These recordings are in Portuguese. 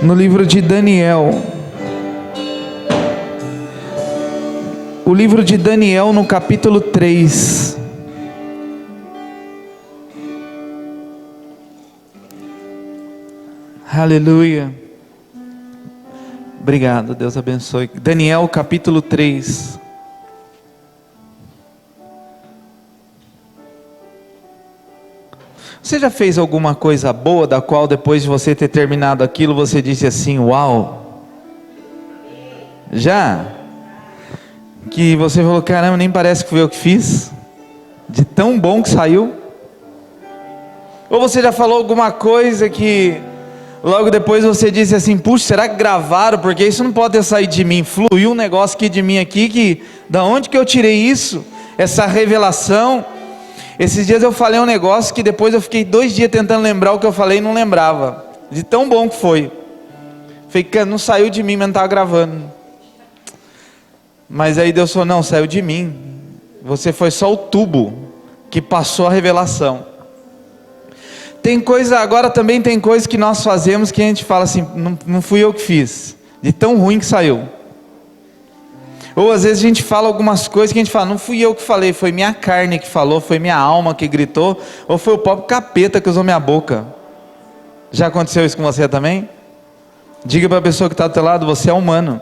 no livro de Daniel. O livro de Daniel, no capítulo 3. Aleluia. Obrigado, Deus abençoe. Daniel, capítulo 3. Você já fez alguma coisa boa da qual depois de você ter terminado aquilo, você disse assim, uau? Já? Que você falou, caramba, nem parece que foi eu que fiz, de tão bom que saiu? Ou você já falou alguma coisa que logo depois você disse assim, puxa, será que gravaram? Porque isso não pode ter saído de mim, fluiu um negócio aqui de mim aqui, que da onde que eu tirei isso? Essa revelação. Esses dias eu falei um negócio que depois eu fiquei 2 dias tentando lembrar o que eu falei e não lembrava, de tão bom que foi. Falei, não saiu de mim, mas não estava gravando. Mas aí Deus falou, não, saiu de mim. Você foi só o tubo que passou a revelação. Tem coisa, agora também tem coisas que nós fazemos que a gente fala assim, não fui eu que fiz, de tão ruim que saiu. Ou às vezes a gente fala algumas coisas que a gente fala, não fui eu que falei, foi minha carne que falou, foi minha alma que gritou, ou foi o próprio capeta que usou minha boca. Já aconteceu isso com você também? Diga para a pessoa que está do teu lado, você é humano.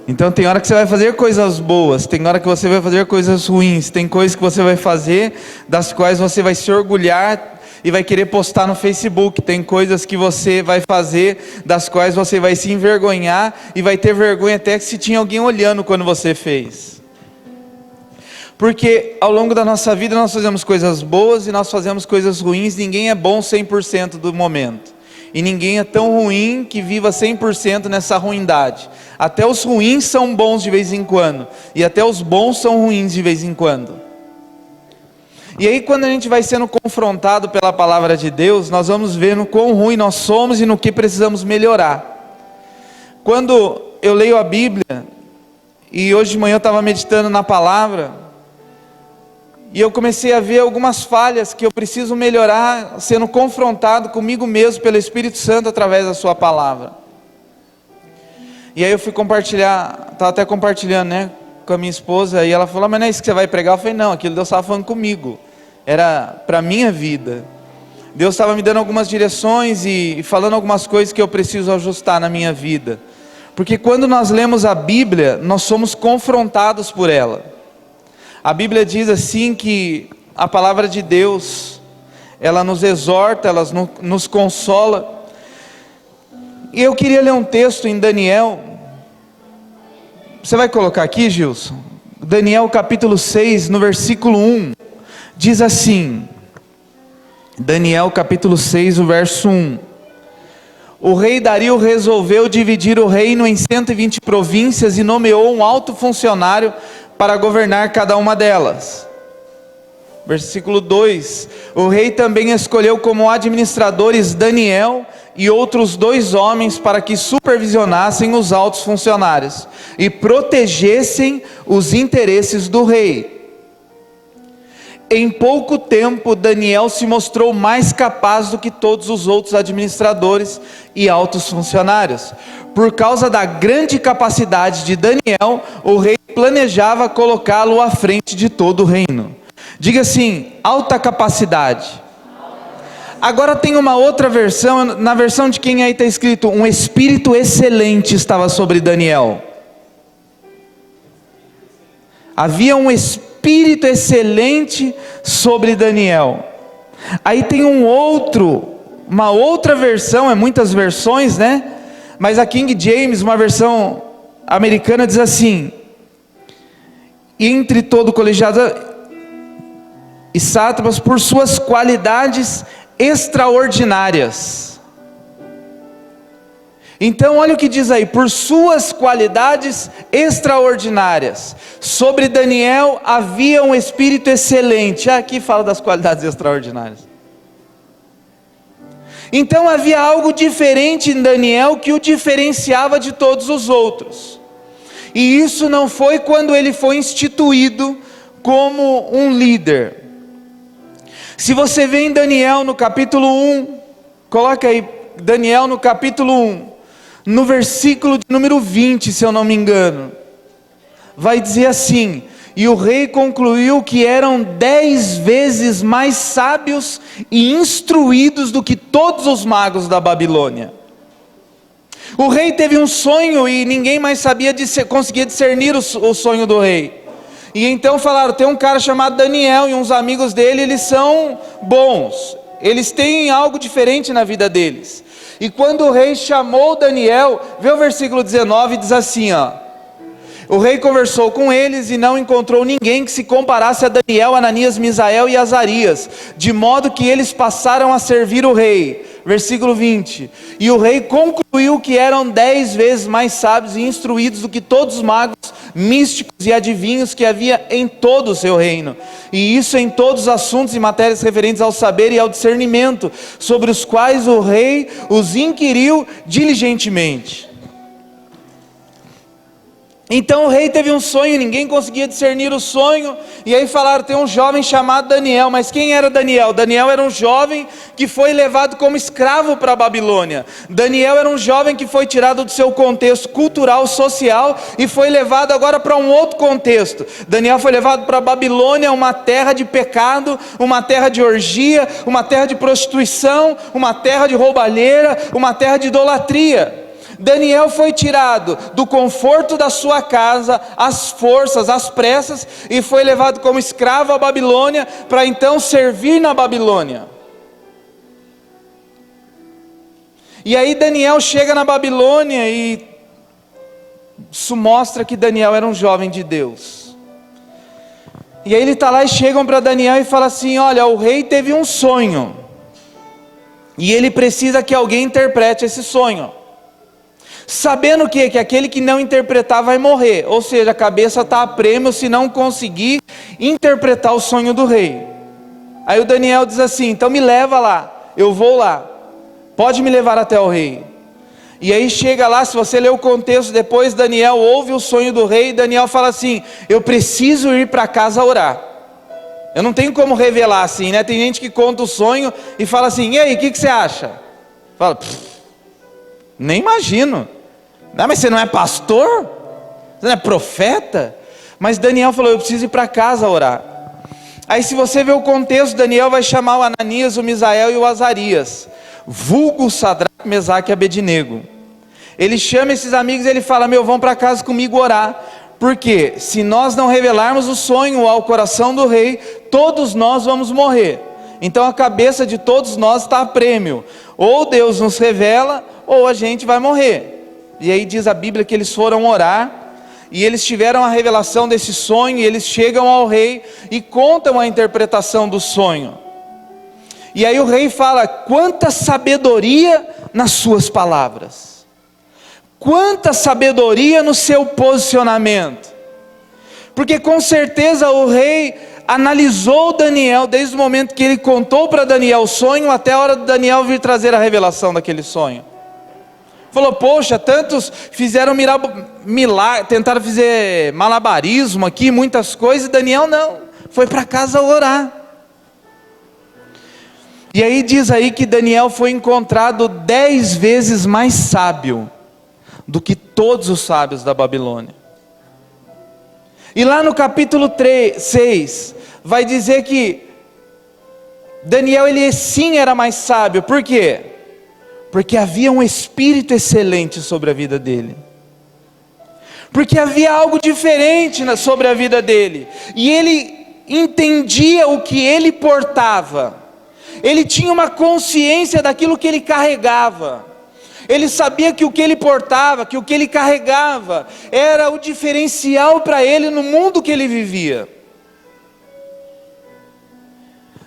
Então tem hora que você vai fazer coisas boas, tem hora que você vai fazer coisas ruins, tem coisas que você vai fazer, das quais você vai se orgulhar e vai querer postar no Facebook, tem coisas que você vai fazer, das quais você vai se envergonhar, e vai ter vergonha até que se tinha alguém olhando quando você fez. Porque ao longo da nossa vida nós fazemos coisas boas e nós fazemos coisas ruins, ninguém é bom 100% do momento. E ninguém é tão ruim que viva 100% nessa ruindade. Até os ruins são bons de vez em quando, e até os bons são ruins de vez em quando. E aí quando a gente vai sendo confrontado pela palavra de Deus, nós vamos vendo quão ruim nós somos e no que precisamos melhorar. Quando eu leio a Bíblia, e hoje de manhã eu estava meditando na palavra, e eu comecei a ver algumas falhas que eu preciso melhorar, sendo confrontado comigo mesmo pelo Espírito Santo através da sua palavra. E aí eu fui compartilhar, estava até compartilhando, né, com a minha esposa, e ela falou, mas não é isso que você vai pregar? Eu falei, não, aquilo Deus estava falando comigo, era para a minha vida. Deus estava me dando algumas direções e falando algumas coisas que eu preciso ajustar na minha vida. Porque quando nós lemos a Bíblia, nós somos confrontados por ela. A Bíblia diz assim que a palavra de Deus, ela nos exorta, ela nos consola. E eu queria ler um texto em Daniel. Você vai colocar aqui, Gilson? Daniel capítulo 6, no versículo 1. Diz assim, Daniel capítulo 6, o verso 1. O rei Dario resolveu dividir o reino em 120 províncias e nomeou um alto funcionário para governar cada uma delas. Versículo 2. O rei também escolheu como administradores Daniel e outros 2 homens para que supervisionassem os altos funcionários e protegessem os interesses do rei. Em pouco tempo, Daniel se mostrou mais capaz do que todos os outros administradores e altos funcionários. Por causa da grande capacidade de Daniel, o rei planejava colocá-lo à frente de todo o reino. Diga assim, alta capacidade. Agora tem uma outra versão, na versão de quem aí está escrito, um espírito excelente estava sobre Daniel. Havia um espírito excelente sobre Daniel. Aí tem uma outra versão, é muitas versões, né? Mas a King James, uma versão americana, diz assim, entre todo colegiado e sátrapas, por suas qualidades extraordinárias. Então olha o que diz aí, por suas qualidades extraordinárias, sobre Daniel havia um espírito excelente. Aqui fala das qualidades extraordinárias. Então havia algo diferente em Daniel que o diferenciava de todos os outros. E isso não foi quando ele foi instituído como um líder. Se você vê em Daniel no capítulo 1, coloca aí Daniel no capítulo 1, no versículo de número 20, se eu não me engano, vai dizer assim: e o rei concluiu que eram 10 vezes mais sábios e instruídos do que todos os magos da Babilônia. O rei teve um sonho e ninguém mais conseguia discernir o sonho do rei. E então falaram: tem um cara chamado Daniel e uns amigos dele, eles são bons, eles têm algo diferente na vida deles. E quando o rei chamou Daniel, vê o versículo 19, diz assim, ó: o rei conversou com eles e não encontrou ninguém que se comparasse a Daniel, Ananias, Misael e Azarias, de modo que eles passaram a servir o rei. Versículo 20, e o rei concluiu que eram 10 vezes mais sábios e instruídos do que todos os magos, místicos e adivinhos que havia em todo o seu reino, e isso em todos os assuntos e matérias referentes ao saber e ao discernimento, sobre os quais o rei os inquiriu diligentemente. Então o rei teve um sonho, ninguém conseguia discernir o sonho, e aí falaram: tem um jovem chamado Daniel. Mas quem era Daniel? Daniel era um jovem que foi levado como escravo para a Babilônia. Daniel era um jovem que foi tirado do seu contexto cultural, social, e foi levado agora para um outro contexto. Daniel foi levado para a Babilônia, uma terra de pecado, uma terra de orgia, uma terra de prostituição, uma terra de roubalheira, uma terra de idolatria. Daniel foi tirado do conforto da sua casa, às forças, às pressas, e foi levado como escravo à Babilônia, para então servir na Babilônia. E aí Daniel chega na Babilônia, e isso mostra que Daniel era um jovem de Deus. E aí ele está lá, e chegam para Daniel e falam assim: olha, o rei teve um sonho, e ele precisa que alguém interprete esse sonho, sabendo o quê? Que aquele que não interpretar vai morrer, ou seja, a cabeça está a prêmio se não conseguir interpretar o sonho do rei. Aí o Daniel diz assim: então me leva lá, eu vou lá, pode me levar até o rei. E aí chega lá, se você ler o contexto depois, Daniel ouve o sonho do rei, e Daniel fala assim: eu preciso ir para casa orar. Eu não tenho como revelar assim, né? Tem gente que conta o sonho e fala assim: e aí, o que você acha? Fala: nem imagino. Não, mas você não é pastor? Você não é profeta? Mas Daniel falou: eu preciso ir para casa orar. Aí se você ver o contexto, Daniel vai chamar o Ananias, o Misael e o Azarias, vulgo Sadraque, Mesaque e Abednego. Ele chama esses amigos e ele fala: vão para casa comigo orar, porque se nós não revelarmos o sonho ao coração do rei, todos nós vamos morrer. Então a cabeça de todos nós está a prêmio, ou Deus nos revela, ou a gente vai morrer. E aí diz a Bíblia que eles foram orar, e eles tiveram a revelação desse sonho, e eles chegam ao rei e contam a interpretação do sonho. E aí o rei fala: quanta sabedoria nas suas palavras, quanta sabedoria no seu posicionamento, porque com certeza o rei analisou Daniel, desde o momento que ele contou para Daniel o sonho, até a hora de Daniel vir trazer a revelação daquele sonho. Falou: poxa, tantos fizeram milagre, tentaram fazer malabarismo aqui, muitas coisas, e Daniel não, foi para casa orar. E aí diz aí que Daniel foi encontrado 10 vezes mais sábio do que todos os sábios da Babilônia. E lá no capítulo 6, vai dizer que Daniel, ele sim era mais sábio. Por quê? Porque havia um espírito excelente sobre a vida dele, porque havia algo diferente sobre a vida dele, e ele entendia o que ele portava, ele tinha uma consciência daquilo que ele carregava, ele sabia que o que ele portava, que o que ele carregava, era o diferencial para ele no mundo que ele vivia.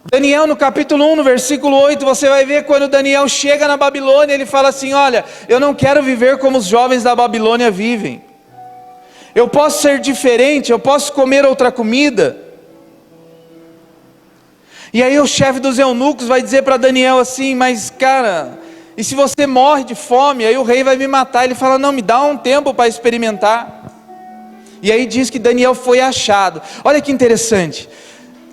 Daniel no capítulo 1, no versículo 8, você vai ver quando Daniel chega na Babilônia, ele fala assim: olha, eu não quero viver como os jovens da Babilônia vivem, eu posso ser diferente, eu posso comer outra comida. E aí o chefe dos eunucos vai dizer para Daniel assim: mas cara, e se você morre de fome, aí o rei vai me matar. Ele fala: não, me dá um tempo para experimentar. E aí diz que Daniel foi achado. Olha que interessante,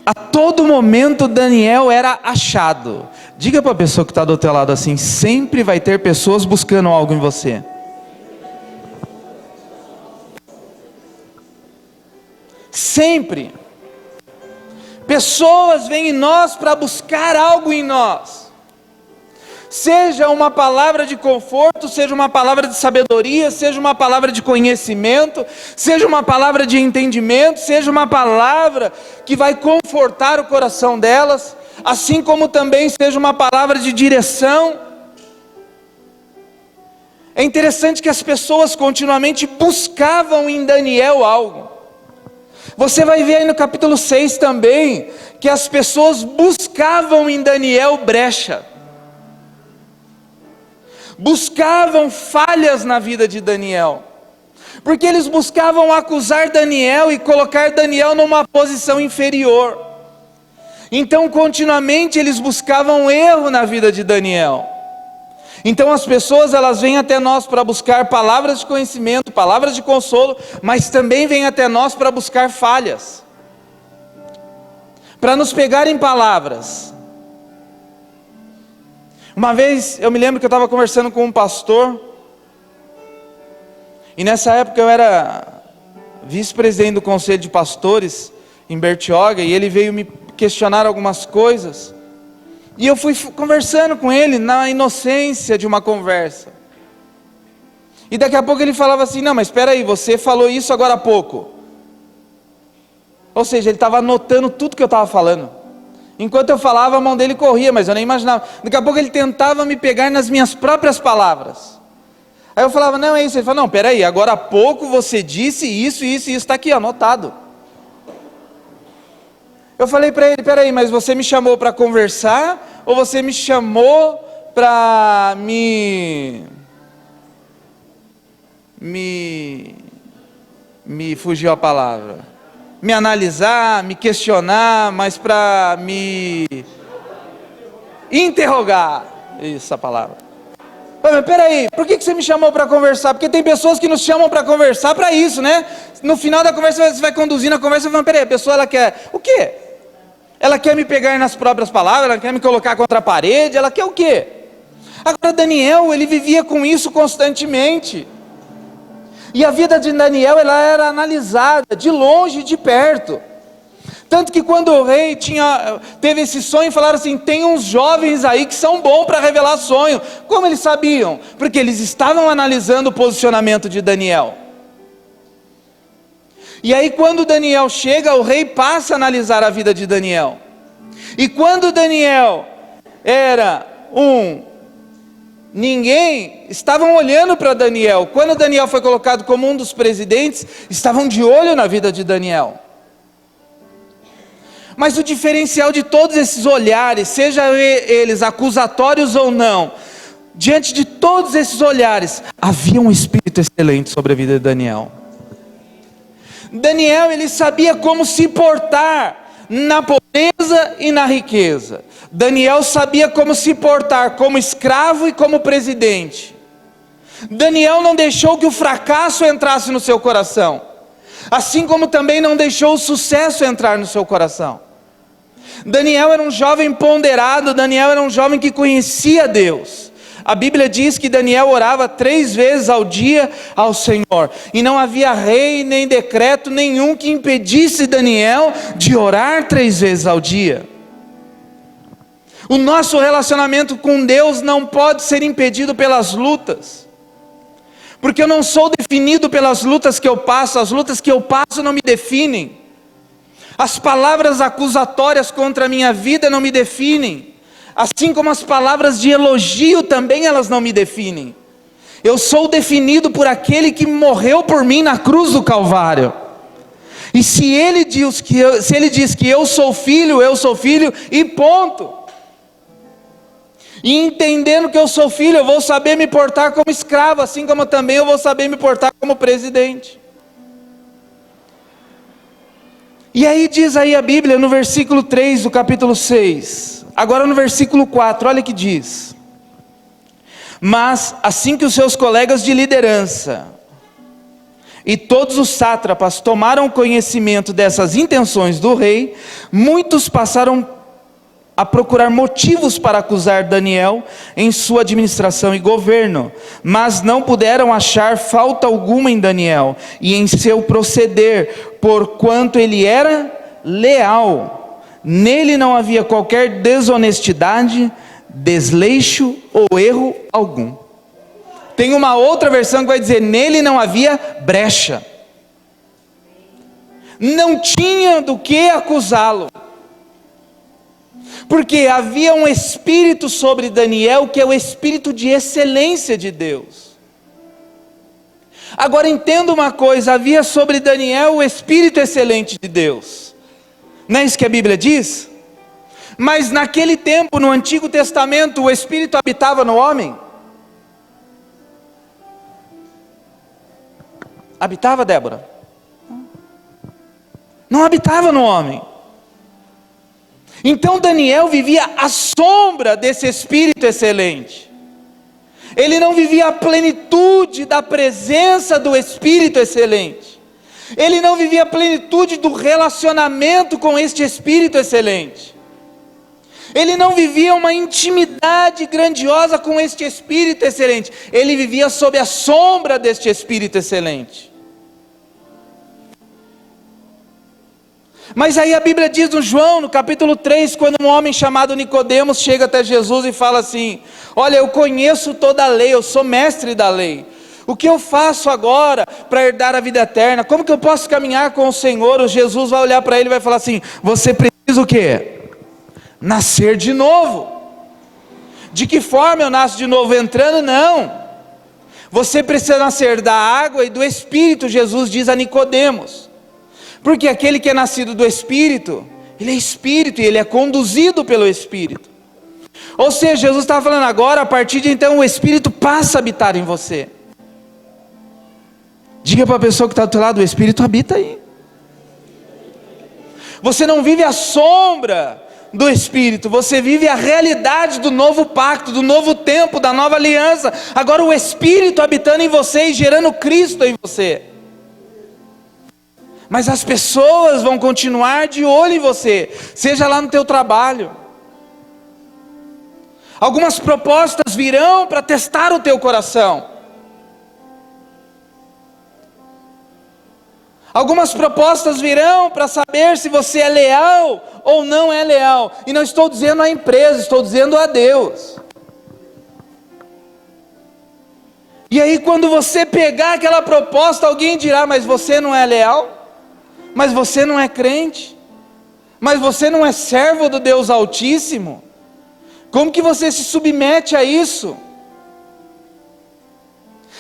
A todo momento Daniel era achado. Diga para a pessoa que está do teu lado assim: sempre vai ter pessoas buscando algo em você. Sempre. Pessoas vêm em nós para buscar algo em nós. Seja uma palavra de conforto, seja uma palavra de sabedoria, seja uma palavra de conhecimento, seja uma palavra de entendimento, seja uma palavra que vai confortar o coração delas, assim como também seja uma palavra de direção. É interessante que as pessoas continuamente buscavam em Daniel algo. Você vai ver aí no capítulo 6 também, que as pessoas buscavam em Daniel brecha. Buscavam falhas na vida de Daniel, porque eles buscavam acusar Daniel e colocar Daniel numa posição inferior. Então continuamente eles buscavam erro na vida de Daniel. Então as pessoas, elas vêm até nós para buscar palavras de conhecimento, palavras de consolo, mas também vêm até nós para buscar falhas, para nos pegar em palavras. Uma vez, eu me lembro que eu estava conversando com um pastor, e nessa época eu era vice-presidente do conselho de pastores em Bertioga, e ele veio me questionar algumas coisas, e eu fui conversando com ele na inocência de uma conversa, e daqui a pouco ele falava assim: não, mas espera aí, você falou isso agora há pouco. Ou seja, ele estava anotando tudo que eu estava falando. Enquanto eu falava, a mão dele corria, mas eu nem imaginava. Daqui a pouco ele tentava me pegar nas minhas próprias palavras. Aí eu falava: não, é isso. Ele falava: não, peraí, agora há pouco você disse isso, isso e isso, está aqui anotado. Eu falei para ele: peraí, mas você me chamou para conversar, ou você me chamou para me fugiu a palavra, me analisar, me questionar, mas para me interrogar, isso a palavra. Mas peraí, por que você me chamou para conversar? Porque tem pessoas que nos chamam para conversar para isso, né? No final da conversa você vai conduzindo a conversa e falando: peraí, a pessoa ela quer o quê? Ela quer me pegar nas próprias palavras, ela quer me colocar contra a parede, ela quer o quê? Agora Daniel, ele vivia com isso constantemente. E a vida de Daniel, ela era analisada de longe e de perto. Tanto que quando o rei teve esse sonho, falaram assim: tem uns jovens aí que são bons para revelar sonho. Como eles sabiam? Porque eles estavam analisando o posicionamento de Daniel. E aí quando Daniel chega, o rei passa a analisar a vida de Daniel. E quando Daniel era ninguém, estavam olhando para Daniel. Quando Daniel foi colocado como um dos presidentes, estavam de olho na vida de Daniel. Mas o diferencial de todos esses olhares, seja eles acusatórios ou não, diante de todos esses olhares, havia um espírito excelente sobre a vida de Daniel. Daniel, ele sabia como se portar na pobreza e na riqueza. Daniel sabia como se portar como escravo e como presidente. Daniel não deixou que o fracasso entrasse no seu coração, assim como também não deixou o sucesso entrar no seu coração. Daniel era um jovem ponderado, Daniel era um jovem que conhecia Deus. A Bíblia diz que Daniel orava 3 vezes ao dia ao Senhor, e não havia rei nem decreto nenhum que impedisse Daniel de orar 3 vezes ao dia. O nosso relacionamento com Deus não pode ser impedido pelas lutas, porque eu não sou definido pelas lutas que eu passo, as lutas que eu passo não me definem, as palavras acusatórias contra a minha vida não me definem, assim como as palavras de elogio também elas não me definem. Eu sou definido por aquele que morreu por mim na cruz do Calvário. E se ele diz que eu sou filho e ponto. E entendendo que eu sou filho, eu vou saber me portar como escravo, assim como também eu vou saber me portar como presidente. E aí diz aí a Bíblia no versículo 3 do capítulo 6, agora no versículo 4, olha que diz: mas assim que os seus colegas de liderança, e todos os sátrapas tomaram conhecimento dessas intenções do rei, muitos passaram a procurar motivos para acusar Daniel em sua administração e governo, mas não puderam achar falta alguma em Daniel e em seu proceder, porquanto ele era leal. Nele não havia qualquer desonestidade, desleixo ou erro algum. Tem uma outra versão que vai dizer: nele não havia brecha. Não tinha do que acusá-lo. Porque havia um espírito sobre Daniel, que é o espírito de excelência de Deus. Agora entenda uma coisa: havia sobre Daniel o espírito excelente de Deus. Não é isso que a Bíblia diz? Mas naquele tempo, no Antigo Testamento, o espírito habitava no homem? Habitava, Débora? Não habitava no homem. Então Daniel vivia à sombra desse espírito excelente. Ele não vivia a plenitude da presença do espírito excelente. Ele não vivia a plenitude do relacionamento com este espírito excelente. Ele não vivia uma intimidade grandiosa com este espírito excelente. Ele vivia sob a sombra deste espírito excelente. Mas aí a Bíblia diz no João, no capítulo 3, quando um homem chamado Nicodemos chega até Jesus e fala assim: olha, eu conheço toda a lei, eu sou mestre da lei. O que eu faço agora para herdar a vida eterna? Como que eu posso caminhar com o Senhor? O Jesus vai olhar para ele e vai falar assim: você precisa o quê? Nascer de novo. De que forma eu nasço de novo? Entrando? Não. Você precisa nascer da água e do Espírito, Jesus diz a Nicodemos. Porque aquele que é nascido do Espírito, ele é Espírito e ele é conduzido pelo Espírito. Ou seja, Jesus estava falando agora, a partir de então o Espírito passa a habitar em você. Diga para a pessoa que está do teu lado: o Espírito habita aí. Você não vive a sombra do Espírito, você vive a realidade do novo pacto, do novo tempo, da nova aliança. Agora o Espírito habitando em você e gerando Cristo em você. Mas as pessoas vão continuar de olho em você, seja lá no teu trabalho. Algumas propostas virão para testar o teu coração. Algumas propostas virão para saber se você é leal ou não é leal. E não estou dizendo à empresa, estou dizendo a Deus. E aí quando você pegar aquela proposta, alguém dirá: mas você não é leal? Mas você não é crente? Mas você não é servo do Deus Altíssimo? Como que você se submete a isso?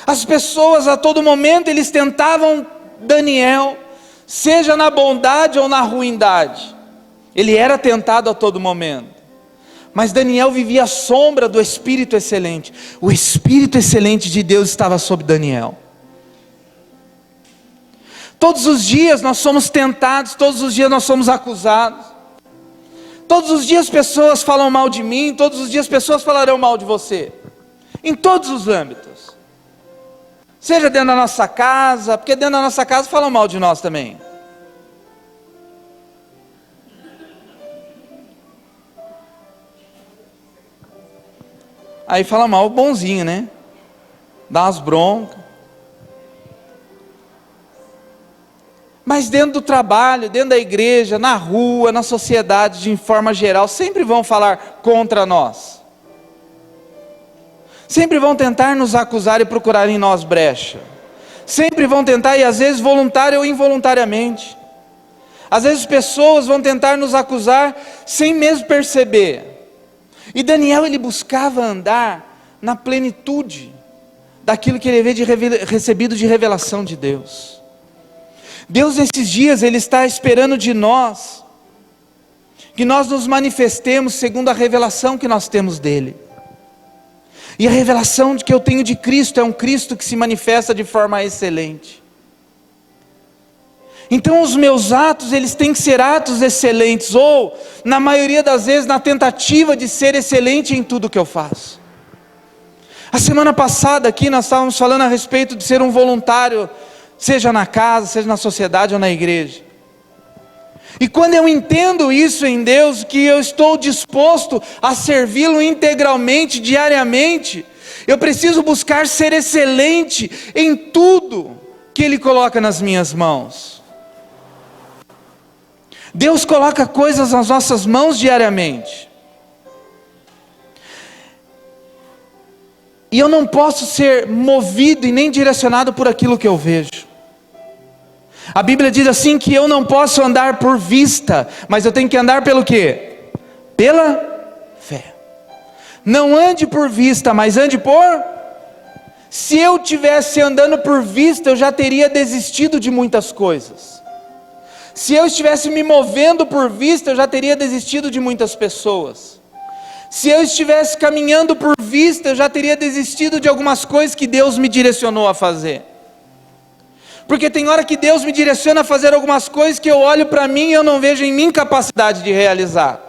As pessoas a todo momento, eles tentavam Daniel, seja na bondade ou na ruindade. Ele era tentado a todo momento. Mas Daniel vivia à sombra do Espírito excelente. O Espírito excelente de Deus estava sobre Daniel. Todos os dias nós somos tentados, todos os dias nós somos acusados. Todos os dias pessoas falam mal de mim, todos os dias pessoas falarão mal de você. Em todos os âmbitos. Seja dentro da nossa casa, porque dentro da nossa casa falam mal de nós também. Aí fala mal o bonzinho, né? Dá umas broncas. Mas dentro do trabalho, dentro da igreja, na rua, na sociedade, de forma geral, sempre vão falar contra nós. Sempre vão tentar nos acusar e procurar em nós brecha. Sempre vão tentar, e às vezes voluntário ou involuntariamente. Às vezes pessoas vão tentar nos acusar sem mesmo perceber. E Daniel, ele buscava andar na plenitude daquilo que ele havia recebido de revelação de Deus. Deus nesses dias, Ele está esperando de nós, que nós nos manifestemos segundo a revelação que nós temos dEle. E a revelação que eu tenho de Cristo é um Cristo que se manifesta de forma excelente. Então os meus atos, eles têm que ser atos excelentes, ou na maioria das vezes na tentativa de ser excelente em tudo que eu faço. A semana passada aqui nós estávamos falando a respeito de ser um voluntário seja na casa, seja na sociedade ou na igreja. E quando eu entendo isso em Deus, que eu estou disposto a servi-lo integralmente, diariamente, eu preciso buscar ser excelente em tudo que Ele coloca nas minhas mãos. Deus coloca coisas nas nossas mãos diariamente. E eu não posso ser movido e nem direcionado por aquilo que eu vejo. A Bíblia diz assim que eu não posso andar por vista, mas eu tenho que andar pelo quê? Pela fé. Não ande por vista, mas ande por... Se eu tivesse andando por vista, eu já teria desistido de muitas coisas. Se eu estivesse me movendo por vista, eu já teria desistido de muitas pessoas. Se eu estivesse caminhando por vista, eu já teria desistido de algumas coisas que Deus me direcionou a fazer. Porque tem hora que Deus me direciona a fazer algumas coisas que eu olho para mim e eu não vejo em mim capacidade de realizar.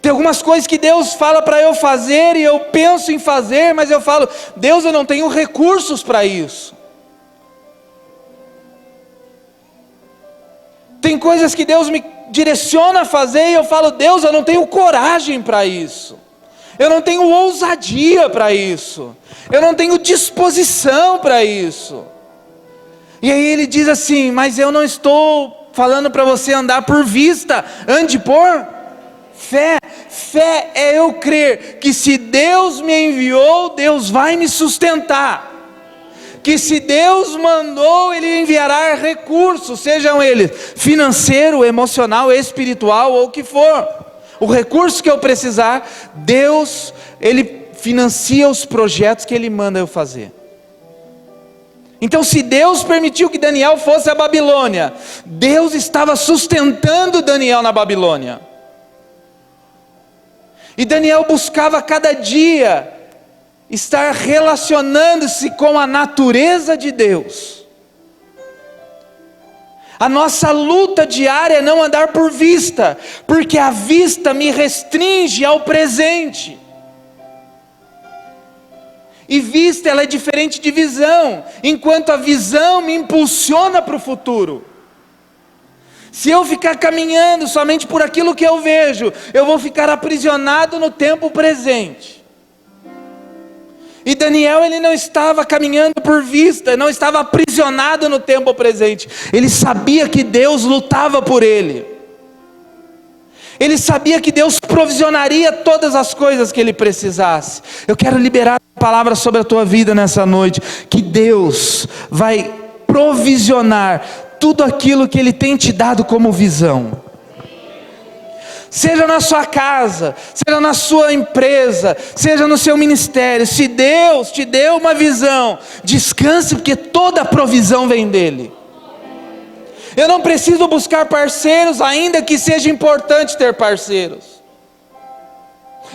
Tem algumas coisas que Deus fala para eu fazer e eu penso em fazer, mas eu falo, Deus, eu não tenho recursos para isso. Tem coisas que Deus me direciona a fazer e eu falo, Deus, eu não tenho coragem para isso. Eu não tenho ousadia para isso. Eu não tenho disposição para isso. E aí Ele diz assim, mas eu não estou falando para você andar por vista, ande por fé. Fé é eu crer que se Deus me enviou, Deus vai me sustentar. Que se Deus mandou, Ele enviará recursos, sejam eles financeiro, emocional, espiritual ou o que for. O recurso que eu precisar, Deus, Ele financia os projetos que Ele manda eu fazer. Então, se Deus permitiu que Daniel fosse à Babilônia, Deus estava sustentando Daniel na Babilônia. E Daniel buscava cada dia estar relacionando-se com a natureza de Deus. A nossa luta diária é não andar por vista, porque a vista me restringe ao presente. E vista, ela é diferente de visão, enquanto a visão me impulsiona para o futuro. Se eu ficar caminhando somente por aquilo que eu vejo, eu vou ficar aprisionado no tempo presente. E Daniel, ele não estava caminhando por vista, não estava aprisionado no tempo presente. Ele sabia que Deus lutava por ele. Ele sabia que Deus provisionaria todas as coisas que ele precisasse. Eu quero liberar a palavra sobre a tua vida nessa noite, que Deus vai provisionar tudo aquilo que Ele tem te dado como visão. Seja na sua casa, seja na sua empresa, seja no seu ministério, se Deus te deu uma visão, descanse, porque toda a provisão vem dEle. Eu não preciso buscar parceiros, ainda que seja importante ter parceiros.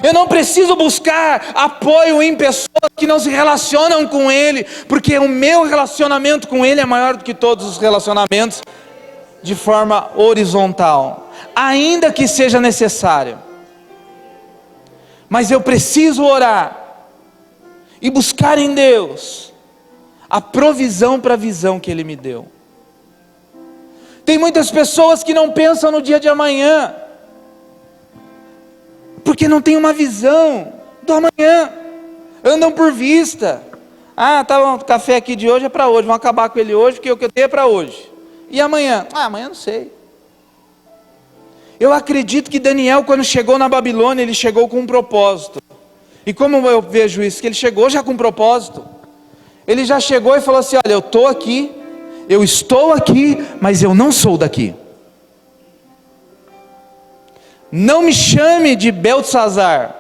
Eu não preciso buscar apoio em pessoas que não se relacionam com Ele, porque o meu relacionamento com Ele é maior do que todos os relacionamentos de forma horizontal, ainda que seja necessário. Mas eu preciso orar e buscar em Deus a provisão para a visão que Ele me deu. Tem muitas pessoas que não pensam no dia de amanhã, porque não tem uma visão do amanhã, andam por vista. Tá, o café aqui de hoje é para hoje, vamos acabar com ele hoje, porque o que eu tenho é para hoje. E amanhã? Amanhã não sei. Eu acredito que Daniel, quando chegou na Babilônia, ele chegou com um propósito. E como eu vejo isso? Que ele chegou já com um propósito. Ele já chegou e falou assim, olha, eu estou aqui, mas eu não sou daqui. Não me chame de Beltesazar,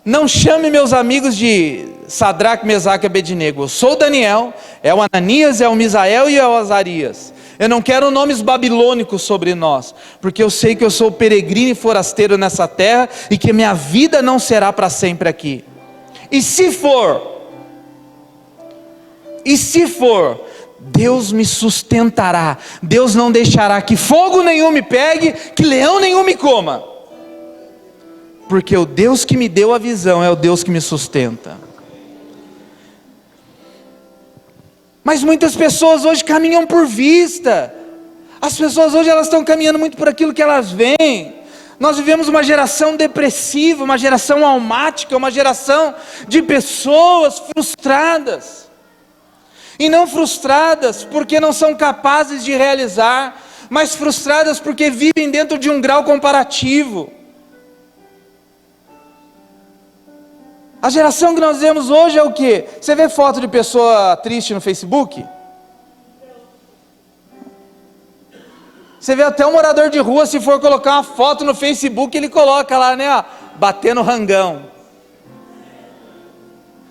não chame meus amigos de Sadraque, Mesaque e Abednego. Eu sou Daniel, é o Ananias, é o Misael e é o Azarias. Eu não quero nomes babilônicos sobre nós, porque eu sei que eu sou peregrino e forasteiro nessa terra, e que minha vida não será para sempre aqui. E se for, Deus me sustentará, Deus não deixará que fogo nenhum me pegue, que leão nenhum me coma, porque o Deus que me deu a visão é o Deus que me sustenta. Mas muitas pessoas hoje caminham por vista. As pessoas hoje elas estão caminhando muito por aquilo que elas veem. Nós vivemos uma geração depressiva, uma geração almática, uma geração de pessoas frustradas. E não frustradas porque não são capazes de realizar, mas frustradas porque vivem dentro de um grau comparativo. A geração que nós vemos hoje é o quê? Você vê foto de pessoa triste no Facebook? Você vê até um morador de rua, se for colocar uma foto no Facebook, ele coloca lá, né, ó, batendo rangão.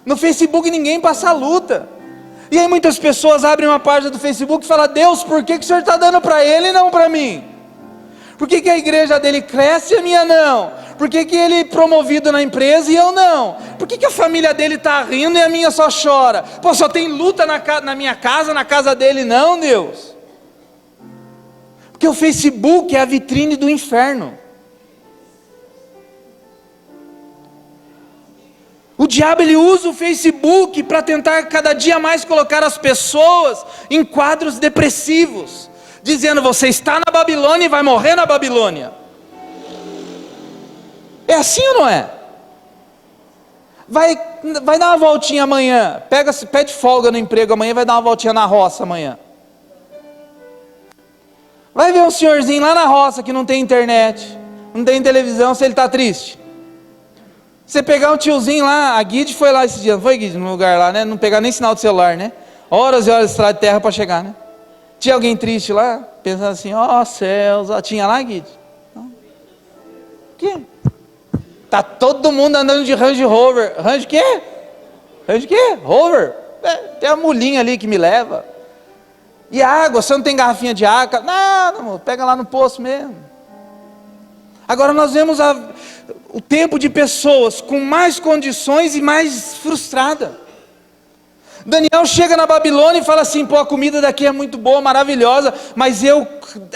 No Facebook ninguém passa luta. E aí muitas pessoas abrem uma página do Facebook e falam: Deus, por que o Senhor está dando para ele e não para mim? Por que a igreja dele cresce e a minha não? Por que ele é promovido na empresa e eu não? Por que a família dele está rindo e a minha só chora? Pô, só tem luta na minha casa, na casa dele não, Deus? Porque o Facebook é a vitrine do inferno. O diabo ele usa o Facebook para tentar cada dia mais colocar as pessoas em quadros depressivos, dizendo: você está na Babilônia e vai morrer na Babilônia. É assim ou não é? Vai dar uma voltinha amanhã, pede folga no emprego amanhã, vai dar uma voltinha na roça amanhã. Vai ver um senhorzinho lá na roça que não tem internet, não tem televisão, se ele está triste. Você pegar um tiozinho lá, a Guide foi lá esse dia, não foi, Guide, no lugar lá, né? Não pegar nem sinal de celular, né? Horas e horas de estrada de terra para chegar, né? Tinha alguém triste lá, pensando assim: ó céus, tinha lá, Guide? Não. Que? Tá todo mundo andando de Range Rover. Range quê? Range quê? Rover? Tem a mulinha ali que me leva. E água, você não tem garrafinha de água? Nada, amor, pega lá no poço mesmo. Agora nós vemos o tempo de pessoas com mais condições e mais frustrada. Daniel chega na Babilônia e fala assim: pô, a comida daqui é muito boa, maravilhosa, mas eu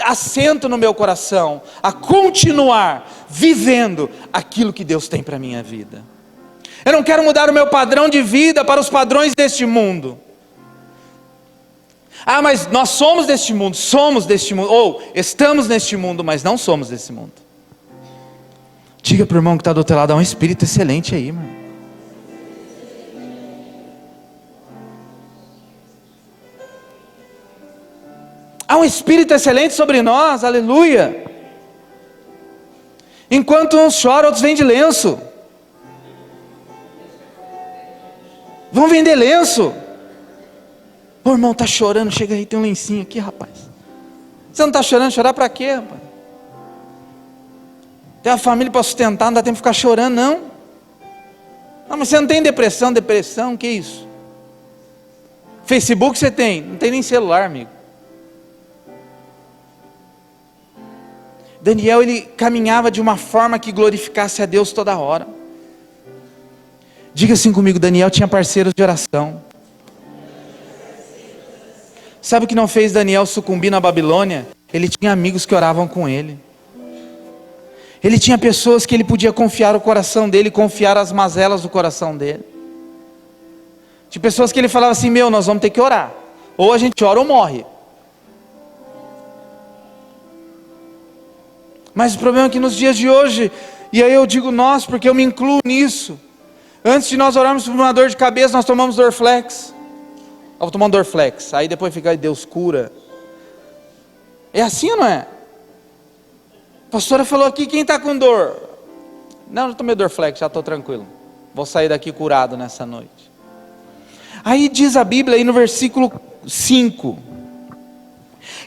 assento no meu coração a continuar vivendo aquilo que Deus tem para a minha vida. Eu não quero mudar o meu padrão de vida para os padrões deste mundo. Ah, mas nós somos deste mundo, ou estamos neste mundo, mas não somos desse mundo. Diga para o irmão que está do outro lado: há um espírito excelente aí, irmão. Há um espírito excelente sobre nós, aleluia. Enquanto uns choram, outros vendem lenço. Vão vender lenço. Ô irmão, está chorando, chega aí, tem um lencinho aqui, rapaz. Você não está chorando, chorar para quê, rapaz? Tem uma família para sustentar, não dá tempo de ficar chorando, não. Não, mas você não tem depressão, que isso? Facebook você tem, não tem nem celular, amigo. Daniel, ele caminhava de uma forma que glorificasse a Deus toda hora. Diga assim comigo: Daniel tinha parceiros de oração. Sabe o que não fez Daniel sucumbir na Babilônia? Ele tinha amigos que oravam com ele. Ele tinha pessoas que ele podia confiar o coração dele, confiar as mazelas do coração dele. Tinha pessoas que ele falava assim: meu, nós vamos ter que orar. Ou a gente ora ou morre. Mas o problema é que nos dias de hoje, e aí eu digo nós, porque eu me incluo nisso, antes de nós orarmos por uma dor de cabeça, nós tomamos Dorflex. Eu vou tomar um Dorflex, aí depois fica: Deus cura. É assim ou não é? A pastora falou aqui: quem está com dor? Não, já tomei Dorflex, já estou tranquilo. Vou sair daqui curado nessa noite. Aí diz a Bíblia, aí no versículo 5: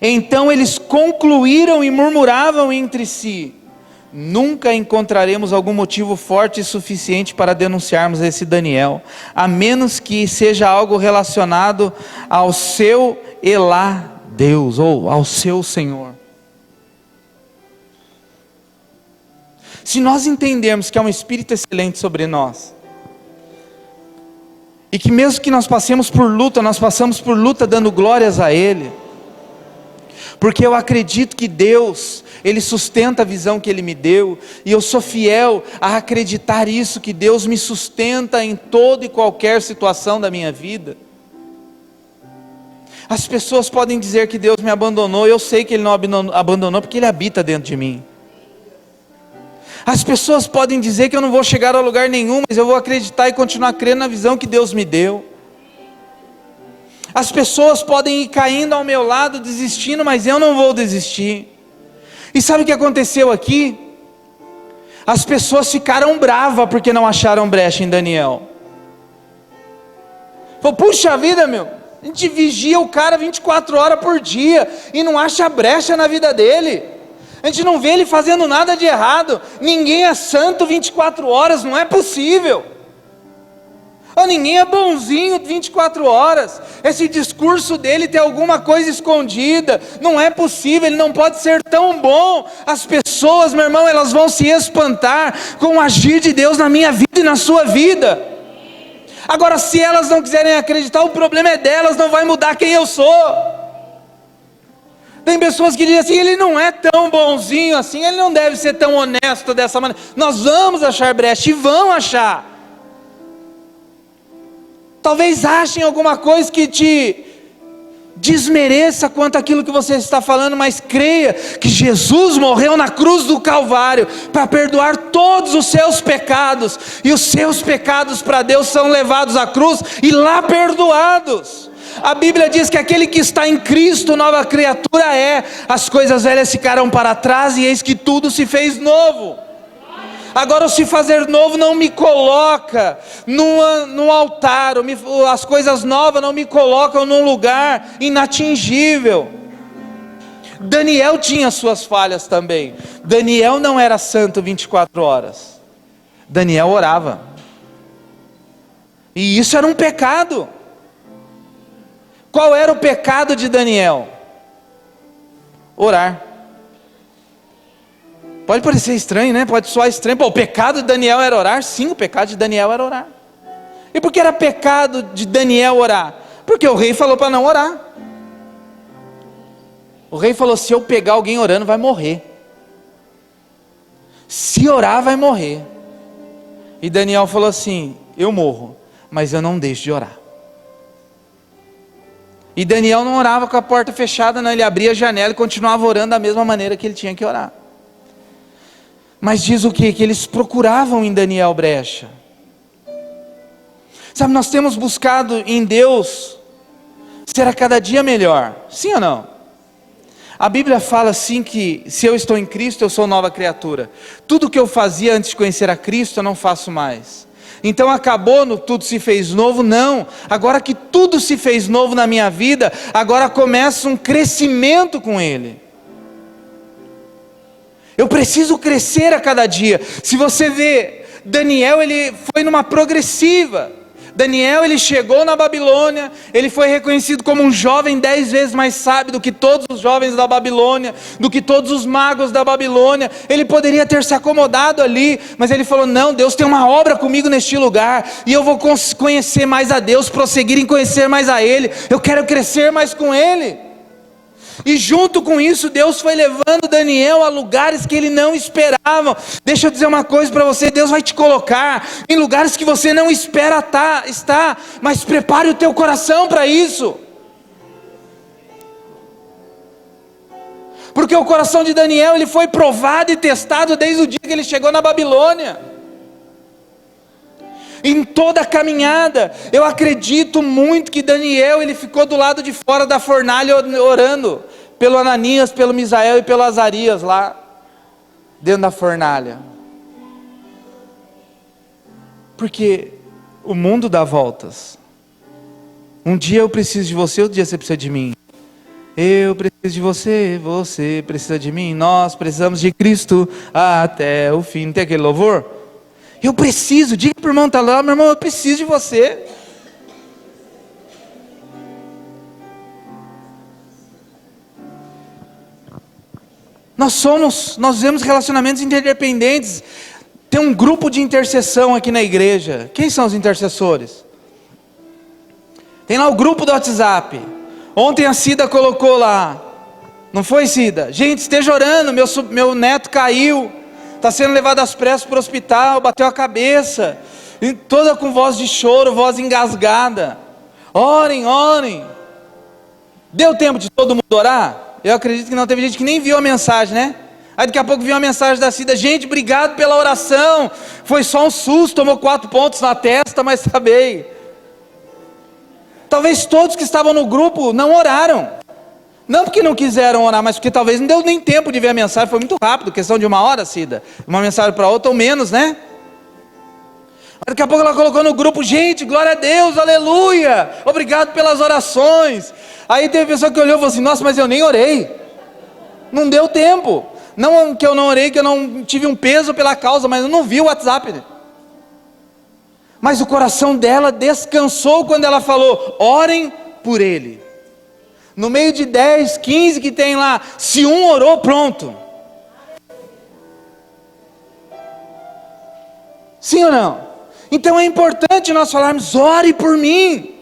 então eles concluíram e murmuravam entre si: nunca encontraremos algum motivo forte e suficiente para denunciarmos esse Daniel, a menos que seja algo relacionado ao seu Elá Deus, ou ao seu Senhor. Se nós entendermos que há um Espírito excelente sobre nós, e que mesmo que nós passemos por luta, nós passamos por luta dando glórias a Ele, porque eu acredito que Deus, Ele sustenta a visão que Ele me deu, e eu sou fiel a acreditar isso, que Deus me sustenta em toda e qualquer situação da minha vida. As pessoas podem dizer que Deus me abandonou, eu sei que Ele não abandonou porque Ele habita dentro de mim. As pessoas podem dizer que eu não vou chegar a lugar nenhum, mas eu vou acreditar e continuar crendo na visão que Deus me deu. As pessoas podem ir caindo ao meu lado, desistindo, mas eu não vou desistir. E sabe o que aconteceu aqui? As pessoas ficaram bravas porque não acharam brecha em Daniel. Falou, puxa vida, meu, a gente vigia o cara 24 horas por dia e não acha brecha na vida dele. A gente não vê ele fazendo nada de errado. Ninguém é santo 24 horas, não é possível. Ou ninguém é bonzinho 24 horas. Esse discurso dele tem alguma coisa escondida. Não é possível, ele não pode ser tão bom. As pessoas, meu irmão, elas vão se espantar com o agir de Deus na minha vida e na sua vida. Agora, se elas não quiserem acreditar, o problema é delas, não vai mudar quem eu sou. Tem pessoas que dizem assim, ele não é tão bonzinho assim, ele não deve ser tão honesto dessa maneira. Nós vamos achar brecha e vão achar. Talvez achem alguma coisa que te desmereça quanto àquilo que você está falando, mas creia que Jesus morreu na cruz do Calvário para perdoar todos os seus pecados, e os seus pecados para Deus são levados à cruz e lá perdoados. A Bíblia diz que aquele que está em Cristo, nova criatura é. As coisas velhas ficaram para trás e eis que tudo se fez novo. Agora o se fazer novo não me coloca no altar, as coisas novas não me colocam num lugar inatingível. Daniel tinha suas falhas também. Daniel não era santo 24 horas. Daniel orava. E isso era um pecado. Qual era o pecado de Daniel? Orar. Pode parecer estranho, né? Pode soar estranho. Pô, o pecado de Daniel era orar? Sim, o pecado de Daniel era orar. E por que era pecado de Daniel orar? Porque o rei falou para não orar. O rei falou, se eu pegar alguém orando, vai morrer. Se orar, vai morrer. E Daniel falou assim, eu morro, mas eu não deixo de orar. E Daniel não orava com a porta fechada, não, ele abria a janela e continuava orando da mesma maneira que ele tinha que orar. Mas diz o quê? Que eles procuravam em Daniel brecha. Sabe, nós temos buscado em Deus ser a cada dia melhor, sim ou não? A Bíblia fala assim que se eu estou em Cristo, eu sou nova criatura. Tudo que eu fazia antes de conhecer a Cristo, eu não faço mais. Então acabou, tudo se fez novo? Não, agora que tudo se fez novo na minha vida, agora começa um crescimento com Ele. Eu preciso crescer a cada dia. Se você vê, Daniel ele foi numa progressiva. Daniel ele chegou na Babilônia, ele foi reconhecido como um jovem 10 vezes mais sábio do que todos os jovens da Babilônia, do que todos os magos da Babilônia. Ele poderia ter se acomodado ali, mas ele falou, não, Deus tem uma obra comigo neste lugar, e eu vou conhecer mais a Deus, prosseguir em conhecer mais a Ele, eu quero crescer mais com Ele. E junto com isso, Deus foi levando Daniel a lugares que ele não esperava. Deixa eu dizer uma coisa para você, Deus vai te colocar em lugares que você não espera estar, mas prepare o teu coração para isso. Porque o coração de Daniel, ele foi provado e testado desde o dia que ele chegou na Babilônia. Em toda a caminhada, eu acredito muito que Daniel, ele ficou do lado de fora da fornalha orando, pelo Ananias, pelo Misael e pelo Azarias lá, dentro da fornalha. Porque o mundo dá voltas. Um dia eu preciso de você, outro dia você precisa de mim. Eu preciso de você, você precisa de mim, nós precisamos de Cristo até o fim. Não tem aquele louvor? Eu preciso, diga para o irmão que está lá, meu irmão, eu preciso de você. Nós vivemos relacionamentos interdependentes. Tem um grupo de intercessão aqui na igreja. Quem são os intercessores? Tem lá o grupo do WhatsApp. Ontem a Cida colocou lá, não foi, Cida? Gente, esteja orando, meu neto caiu, está sendo levado às pressas para o hospital, bateu a cabeça, toda com voz de choro, voz engasgada. Orem, orem. Deu tempo de todo mundo orar? Eu acredito que não, teve gente que nem viu a mensagem, né? Aí daqui a pouco viu a mensagem da Cida: gente, obrigado pela oração, foi só um susto, tomou 4 pontos na testa, mas tá bem. Talvez todos que estavam no grupo não oraram, não porque não quiseram orar, mas porque talvez não deu nem tempo de ver a mensagem, foi muito rápido, questão de 1 hora, Cida, uma mensagem para outra ou menos, né? Daqui a pouco ela colocou no grupo: gente, glória a Deus, aleluia, obrigado pelas orações. Aí teve pessoa que olhou e falou assim: nossa, mas eu nem orei, não deu tempo. Não que eu não orei, que eu não tive um peso pela causa, mas eu não vi o WhatsApp. Mas o coração dela descansou quando ela falou: orem por ele. No meio de 10, 15 que tem lá, se um orou, pronto. Sim ou não? Então é importante nós falarmos: ore por mim.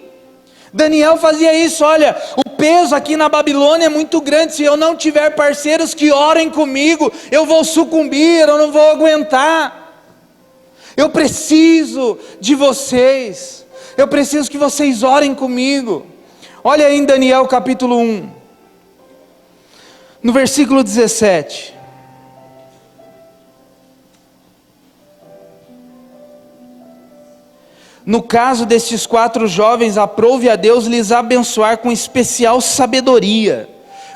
Daniel fazia isso. Olha, o peso aqui na Babilônia é muito grande, se eu não tiver parceiros que orem comigo, eu vou sucumbir, eu não vou aguentar. Eu preciso de vocês, eu preciso que vocês orem comigo. Olha aí em Daniel capítulo 1, no versículo 17. No caso destes 4 jovens, aprove a Deus lhes abençoar com especial sabedoria.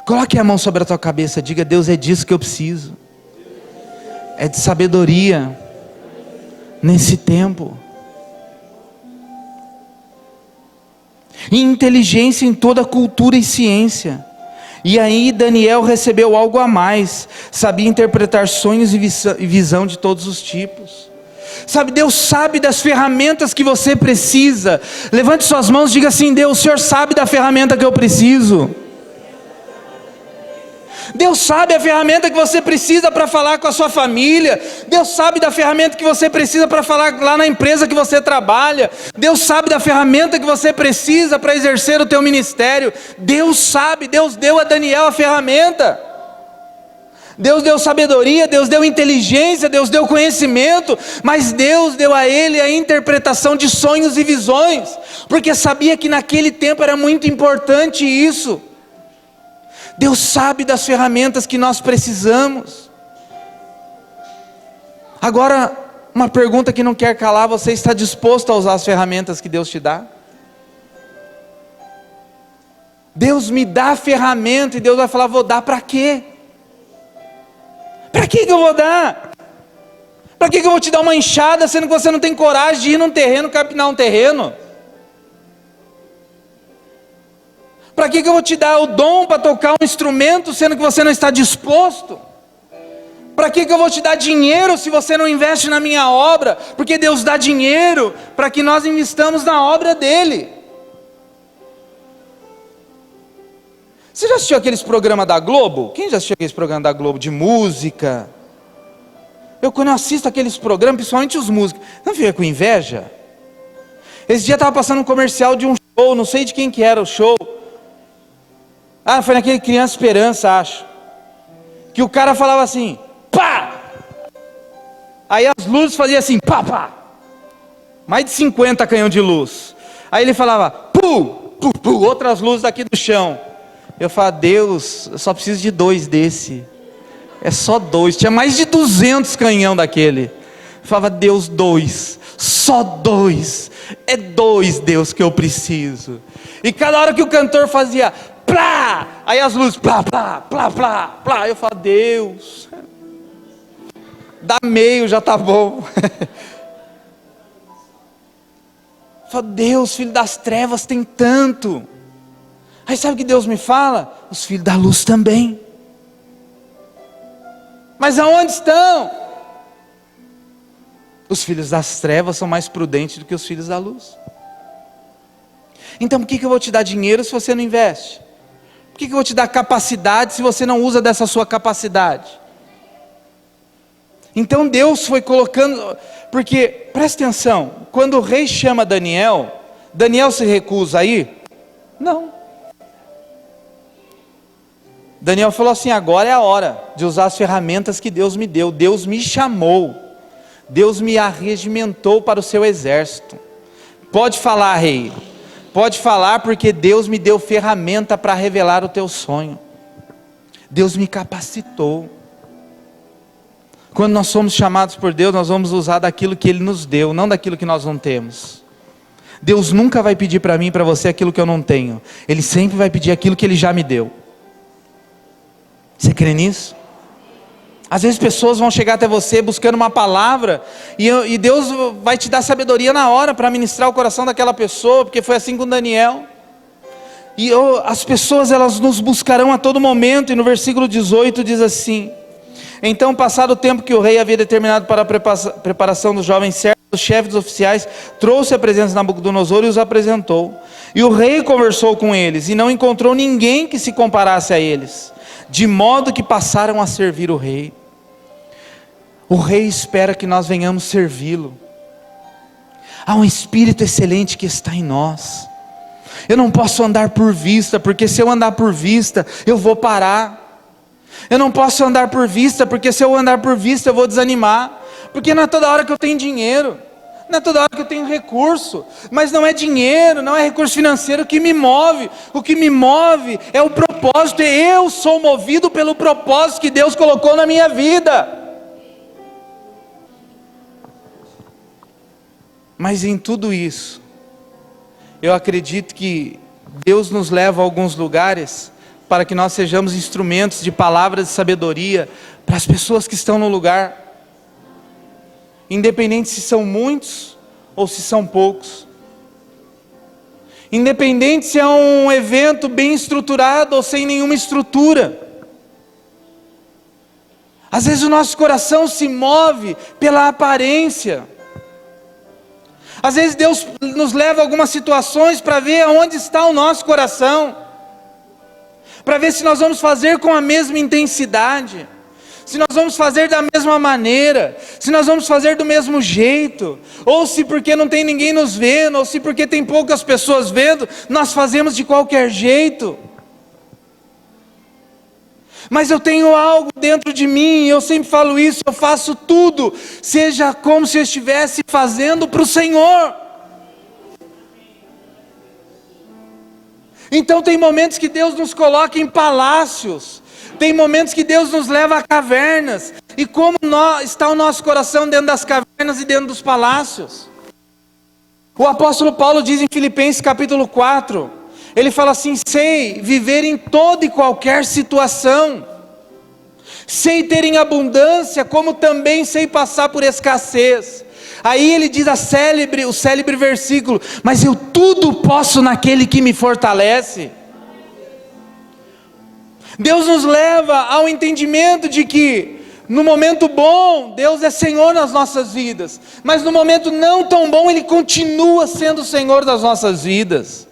Coloque a mão sobre a tua cabeça, diga: Deus, é disso que eu preciso. É de sabedoria nesse tempo. E inteligência em toda cultura e ciência. E aí Daniel recebeu algo a mais, sabia interpretar sonhos e visão de todos os tipos. Sabe, Deus sabe das ferramentas que você precisa. Levante suas mãos e diga assim: Deus, o Senhor sabe da ferramenta que eu preciso. Deus sabe a ferramenta que você precisa para falar com a sua família. Deus sabe da ferramenta que você precisa para falar lá na empresa que você trabalha. Deus sabe da ferramenta que você precisa para exercer o teu ministério. Deus sabe, Deus deu a Daniel a ferramenta. Deus deu sabedoria, Deus deu inteligência, Deus deu conhecimento, mas Deus deu a ele a interpretação de sonhos e visões, porque sabia que naquele tempo era muito importante isso. Deus sabe das ferramentas que nós precisamos. Agora, uma pergunta que não quer calar: você está disposto a usar as ferramentas que Deus te dá? Deus me dá a ferramenta e Deus vai falar: vou dar para quê? Para que eu vou dar? Para que eu vou te dar uma enxada, sendo que você não tem coragem de ir num terreno, capinar um terreno? Para que eu vou te dar o dom para tocar um instrumento, sendo que você não está disposto? Para que eu vou te dar dinheiro se você não investe na minha obra? Porque Deus dá dinheiro para que nós investamos na obra dele. Você já assistiu aqueles programas da Globo? Quem já assistiu aqueles programas da Globo de música? Quando eu assisto aqueles programas, principalmente os músicos, não fica com inveja? Esse dia estava passando um comercial de um show, não sei de quem que era o show. Ah, foi naquele Criança Esperança, acho. Que o cara falava assim: pá! Aí as luzes faziam assim: pá, pá. Mais de 50 canhão de luz. Aí ele falava: pu, pu, pu, outras luzes daqui do chão. Eu falava: Deus, eu só preciso de 2 desse. É só 2. Tinha mais de 200 canhão daquele. Eu falava: Deus, 2. Só 2. É 2, Deus, que eu preciso. E cada hora que o cantor fazia plá, aí as luzes plá, plá, plá, plá, plá. Eu falava: Deus, dá meio, já tá bom. Eu falava: Deus, filho das trevas tem tanto. Aí sabe o que Deus me fala? Os filhos da luz também. Mas aonde estão? Os filhos das trevas são mais prudentes do que os filhos da luz. Então por que eu vou te dar dinheiro se você não investe? Por que eu vou te dar capacidade se você não usa dessa sua capacidade? Então Deus foi colocando, porque, presta atenção, quando o rei chama Daniel, Daniel se recusa a ir? Não. Daniel falou assim: agora é a hora de usar as ferramentas que Deus me deu. Deus me chamou, Deus me arregimentou para o seu exército. Pode falar, rei, Pode falar, porque Deus me deu ferramenta para revelar o teu sonho. Deus me capacitou. Quando nós somos chamados por Deus, nós vamos usar daquilo que Ele nos deu, não daquilo que nós não temos. Deus nunca vai pedir para mim e para você aquilo que eu não tenho. Ele sempre vai pedir aquilo que Ele já me deu. Você crê nisso? Às vezes pessoas vão chegar até você buscando uma palavra, e Deus vai te dar sabedoria na hora para ministrar o coração daquela pessoa, porque foi assim com Daniel. As pessoas, elas nos buscarão a todo momento, e no versículo 18 diz assim: então, passado o tempo que o rei havia determinado para a preparação dos jovens servos, o chefe dos oficiais trouxe a presença de Nabucodonosor e os apresentou. E o rei conversou com eles, e não encontrou ninguém que se comparasse a eles, de modo que passaram a servir o rei. O rei espera que nós venhamos servi-lo. Há um espírito excelente que está em nós. Eu não posso andar por vista, porque se eu andar por vista, eu vou parar. Eu não posso andar por vista, porque se eu andar por vista, eu vou desanimar. Porque não é toda hora que eu tenho dinheiro, não é toda hora que eu tenho recurso. Mas não é dinheiro, não é recurso financeiro que me move. O que me move é o propósito. Eu sou movido pelo propósito que Deus colocou na minha vida. Mas em tudo isso, eu acredito que Deus nos leva a alguns lugares para que nós sejamos instrumentos de palavras de sabedoria para as pessoas que estão no lugar, independente se são muitos ou se são poucos, independente se é um evento bem estruturado ou sem nenhuma estrutura. Às vezes o nosso coração se move pela aparência. Às vezes Deus nos leva a algumas situações para ver aonde está o nosso coração, para ver se nós vamos fazer com a mesma intensidade, se nós vamos fazer da mesma maneira, se nós vamos fazer do mesmo jeito, ou se porque não tem ninguém nos vendo, ou se porque tem poucas pessoas vendo, nós fazemos de qualquer jeito. Mas eu tenho algo dentro de mim, eu sempre falo isso, eu faço tudo, seja como se eu estivesse fazendo para o Senhor. Então tem momentos que Deus nos coloca em palácios, tem momentos que Deus nos leva a cavernas, e como está o nosso coração dentro das cavernas e dentro dos palácios? O apóstolo Paulo diz em Filipenses capítulo 4, ele fala assim: sei viver em toda e qualquer situação, sei ter em abundância, como também sei passar por escassez. Aí ele diz o célebre versículo: mas eu tudo posso naquele que me fortalece. Deus nos leva ao entendimento de que no momento bom, Deus é Senhor nas nossas vidas, mas no momento não tão bom, Ele continua sendo o Senhor das nossas vidas.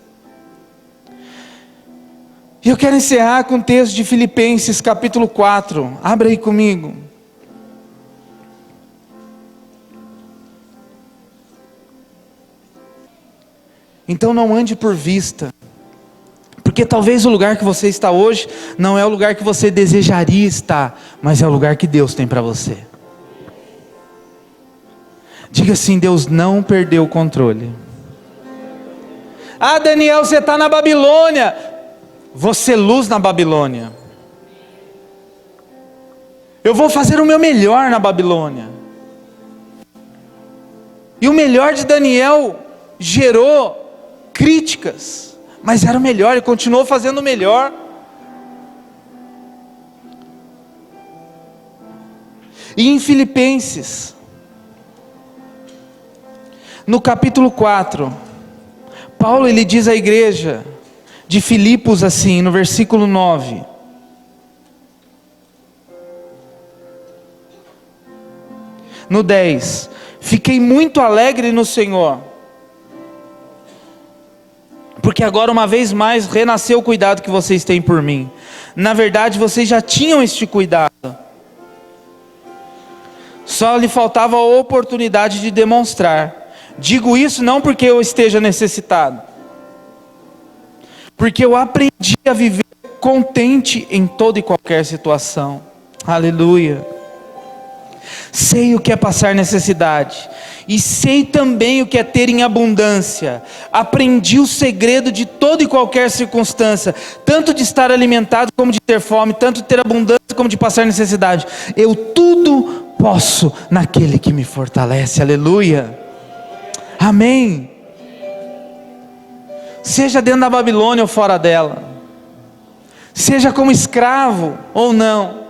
E eu quero encerrar com o texto de Filipenses capítulo 4, abra aí comigo. Então não ande por vista, porque talvez o lugar que você está hoje, não é o lugar que você desejaria estar, mas é o lugar que Deus tem para você. Diga assim: Deus não perdeu o controle. Ah, Daniel, você está na Babilônia. Você luz na Babilônia. Eu vou fazer o meu melhor na Babilônia. E o melhor de Daniel gerou críticas, mas era o melhor, ele continuou fazendo o melhor. E em Filipenses, no capítulo 4, Paulo ele diz à igreja de Filipos assim, no versículo 9: no 10, fiquei muito alegre no Senhor, porque agora uma vez mais renasceu o cuidado que vocês têm por mim. Na verdade vocês já tinham este cuidado, só lhe faltava a oportunidade de demonstrar. Digo isso não porque eu esteja necessitado, porque eu aprendi a viver contente em toda e qualquer situação. Aleluia. sei o que é passar necessidade, e sei também o que é ter em abundância. Aprendi o segredo de toda e qualquer circunstância, tanto de estar alimentado como de ter fome, tanto de ter abundância como de passar necessidade. Eu tudo posso naquele que me fortalece. Aleluia, amém. Seja dentro da Babilônia ou fora dela, seja como escravo ou não,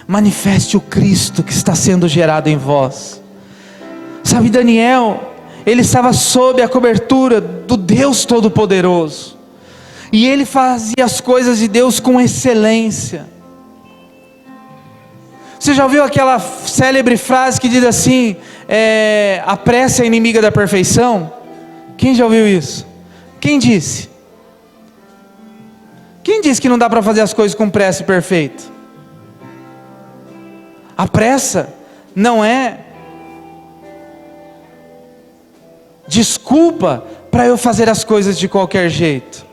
manifeste o Cristo que está sendo gerado em vós. Sabe, Daniel, ele estava sob a cobertura do Deus Todo-Poderoso, e ele fazia as coisas de Deus com excelência. Você já ouviu aquela célebre frase que diz assim, a pressa é inimiga da perfeição? Quem já ouviu isso? Quem disse? Quem disse que não dá para fazer as coisas com pressa e perfeito? A pressa não é desculpa para eu fazer as coisas de qualquer jeito.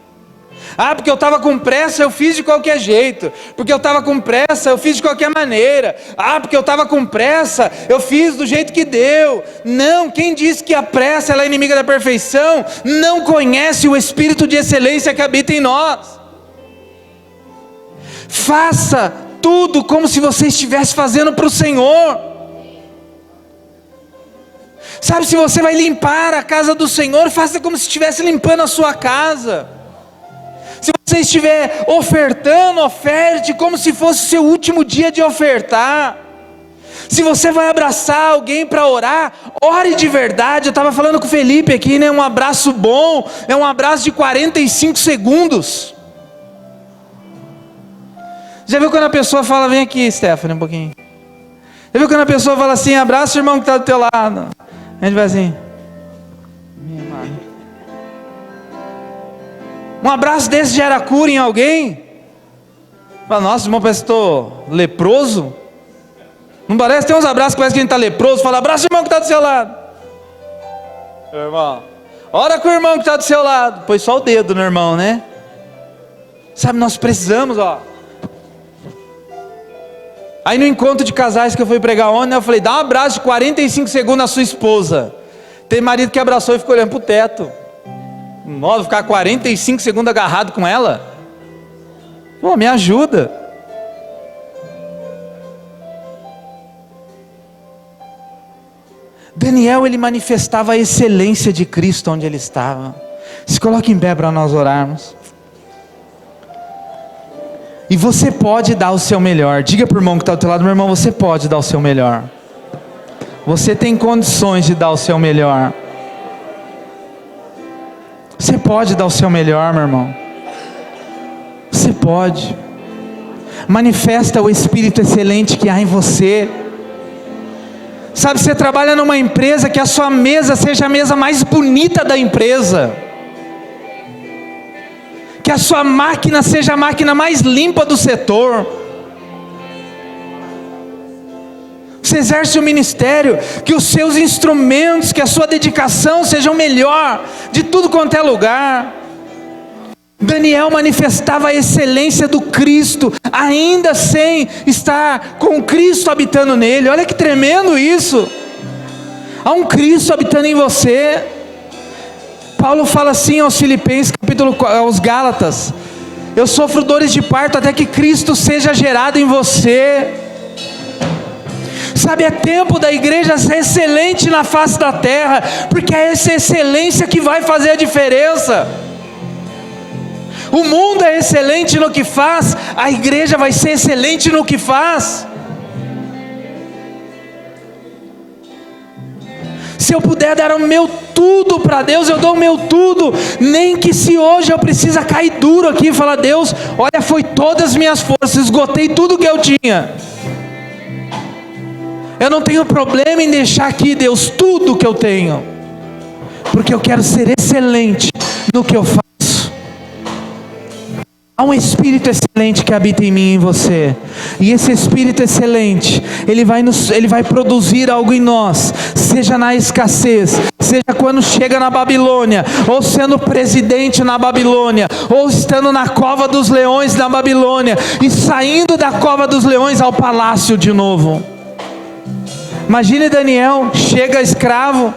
Ah, porque eu estava com pressa, eu fiz de qualquer jeito. Porque eu estava com pressa, eu fiz de qualquer maneira. Ah, porque eu estava com pressa, eu fiz do jeito que deu. Não, quem disse que a pressa ela é inimiga da perfeição, não conhece o Espírito de excelência que habita em nós. Faça tudo como se você estivesse fazendo para o Senhor. Sabe, se você vai limpar a casa do Senhor, faça como se estivesse limpando a sua casa. Se você estiver ofertando, oferte como se fosse o seu último dia de ofertar. Se você vai abraçar alguém para orar, ore de verdade. Eu estava falando com o Felipe aqui, né? Um abraço bom é um abraço de 45 segundos. Já viu quando a pessoa fala, vem aqui, Stephanie, um pouquinho. Já viu quando a pessoa fala assim, abraça o irmão que está do teu lado. A gente vai assim, minha mãe. Um abraço desse gera cura em alguém? Fala, nossa, irmão, parece que estou leproso. Não parece? Tem uns abraços que parece que a gente está leproso. Fala, abraça o irmão que está do seu lado. Irmão, ora com o irmão que está do seu lado. Põe só o dedo no irmão, né? Sabe, nós precisamos, ó. Aí no encontro de casais que eu fui pregar ontem, eu falei, dá um abraço de 45 segundos na sua esposa. Tem marido que abraçou e ficou olhando para o teto. Nossa, ficar 45 segundos agarrado com ela? Pô, me ajuda. Daniel, ele manifestava a excelência de Cristo onde ele estava. Se coloque em pé para nós orarmos. E você pode dar o seu melhor. Diga para o irmão que está do teu lado, meu irmão, você pode dar o seu melhor. Você tem condições de dar o seu melhor. Você pode dar o seu melhor, meu irmão. Você pode. Manifesta o Espírito excelente que há em você. Sabe, você trabalha numa empresa, que a sua mesa seja a mesa mais bonita da empresa. Que a sua máquina seja a máquina mais limpa do setor. Você exerce o ministério, que os seus instrumentos, que a sua dedicação sejam melhor de tudo quanto é lugar. Daniel manifestava a excelência do Cristo, ainda sem estar com Cristo habitando nele. Olha que tremendo isso. Há um Cristo habitando em você. Paulo fala assim aos Filipenses, aos Gálatas: eu sofro dores de parto até que Cristo seja gerado em você. Sabe, é tempo da igreja ser excelente na face da terra, porque é essa excelência que vai fazer a diferença. O mundo é excelente no que faz, a igreja vai ser excelente no que faz. Se eu puder dar o meu tudo para Deus, eu dou o meu tudo. Nem que se hoje eu precisa cair duro aqui e falar, Deus, olha, foi todas as minhas forças, esgotei tudo que eu tinha. Eu não tenho problema em deixar aqui, Deus, tudo que eu tenho, porque eu quero ser excelente no que eu faço. Há um Espírito excelente que habita em mim e em você. E esse Espírito excelente, ele vai produzir algo em nós. Seja na escassez, seja quando chega na Babilônia, ou sendo presidente na Babilônia, ou estando na cova dos leões na Babilônia, e saindo da cova dos leões ao palácio de novo. Imagine Daniel, chega escravo,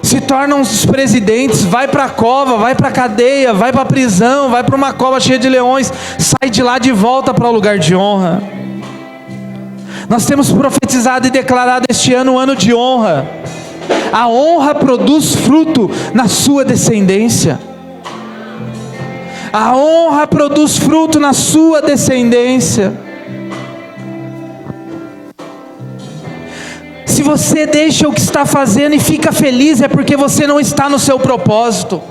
se torna um dos presidentes, vai para a cova, vai para a cadeia, vai para a prisão, vai para uma cova cheia de leões, sai de lá de volta para o lugar de honra. Nós temos profetizado e declarado este ano um ano de honra. A honra produz fruto na sua descendência. A honra produz fruto na sua descendência. Se você deixa o que está fazendo e fica feliz, é porque você não está no seu propósito.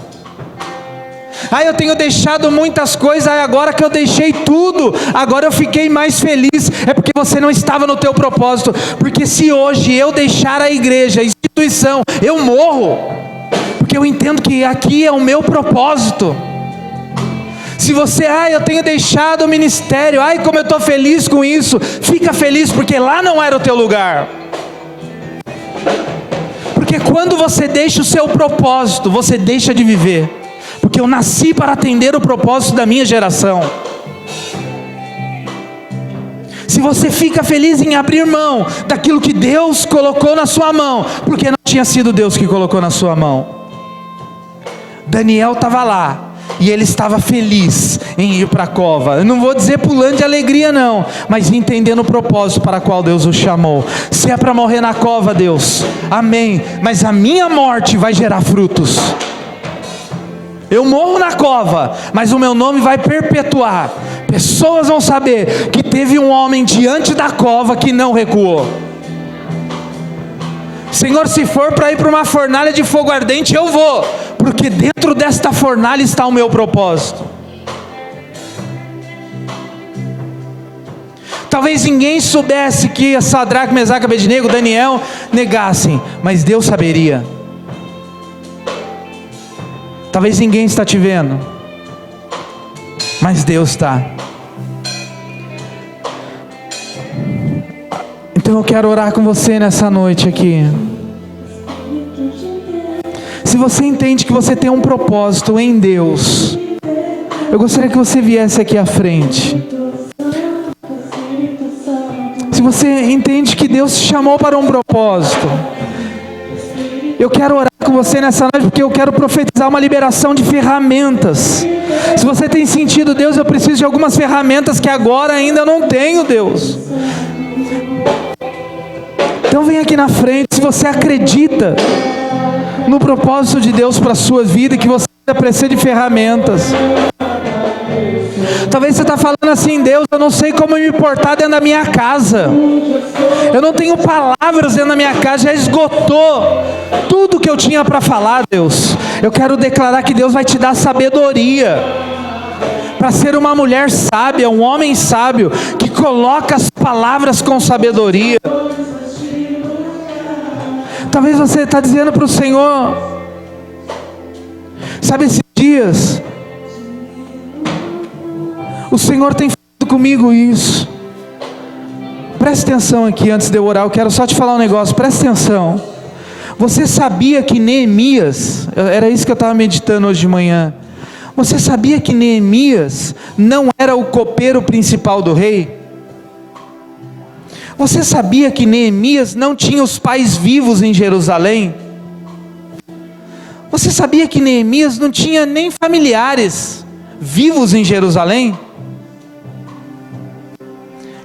Eu tenho deixado muitas coisas, agora que eu deixei tudo, agora eu fiquei mais feliz. É porque você não estava no teu propósito. Porque se hoje eu deixar a igreja, a instituição, eu morro, porque eu entendo que aqui é o meu propósito. Se você, eu tenho deixado o ministério, como eu estou feliz com isso, fica feliz, porque lá não era o teu lugar. Porque quando você deixa o seu propósito, você deixa de viver. Porque eu nasci para atender o propósito da minha geração. Se você fica feliz em abrir mão daquilo que Deus colocou na sua mão, porque não tinha sido Deus que colocou na sua mão. Daniel estava lá, e ele estava feliz em ir para a cova. Eu não vou dizer pulando de alegria não, mas entendendo o propósito para qual Deus o chamou. Se é para morrer na cova, Deus, amém, mas a minha morte vai gerar frutos. Eu morro na cova, mas o meu nome vai perpetuar. Pessoas vão saber que teve um homem diante da cova que não recuou. Senhor, se for para ir para uma fornalha de fogo ardente, eu vou, porque dentro desta fornalha está o meu propósito. Talvez ninguém soubesse que Sadraque, Mesaque, Abednego, Daniel negassem, mas Deus saberia. Talvez ninguém está te vendo, mas Deus está. Então eu quero orar com você nessa noite aqui. Se você entende que você tem um propósito em Deus, eu gostaria que você viesse aqui à frente. Se você entende que Deus te chamou para um propósito, eu quero orar com você nessa noite, porque eu quero profetizar uma liberação de ferramentas. Se você tem sentido, Deus, eu preciso de algumas ferramentas que agora ainda não tenho, Deus. Então vem aqui na frente. Se você acredita no propósito de Deus para a sua vida e que você precisa de ferramentas. Talvez você está falando assim: Deus, eu não sei como me portar dentro da minha casa. Eu não tenho palavras dentro da minha casa, já esgotou tudo que eu tinha para falar, Deus. Eu quero declarar que Deus vai te dar sabedoria para ser uma mulher sábia, um homem sábio, que coloca as palavras com sabedoria. Talvez você está dizendo para o Senhor, sabe, esses dias o Senhor tem feito comigo isso. Preste atenção aqui antes de eu orar. Eu quero só te falar um negócio, preste atenção. Você sabia que Neemias, era isso que eu estava meditando hoje de manhã, você sabia que Neemias não era o copeiro principal do rei? Você sabia que Neemias não tinha os pais vivos em Jerusalém? Você sabia que Neemias não tinha nem familiares vivos em Jerusalém?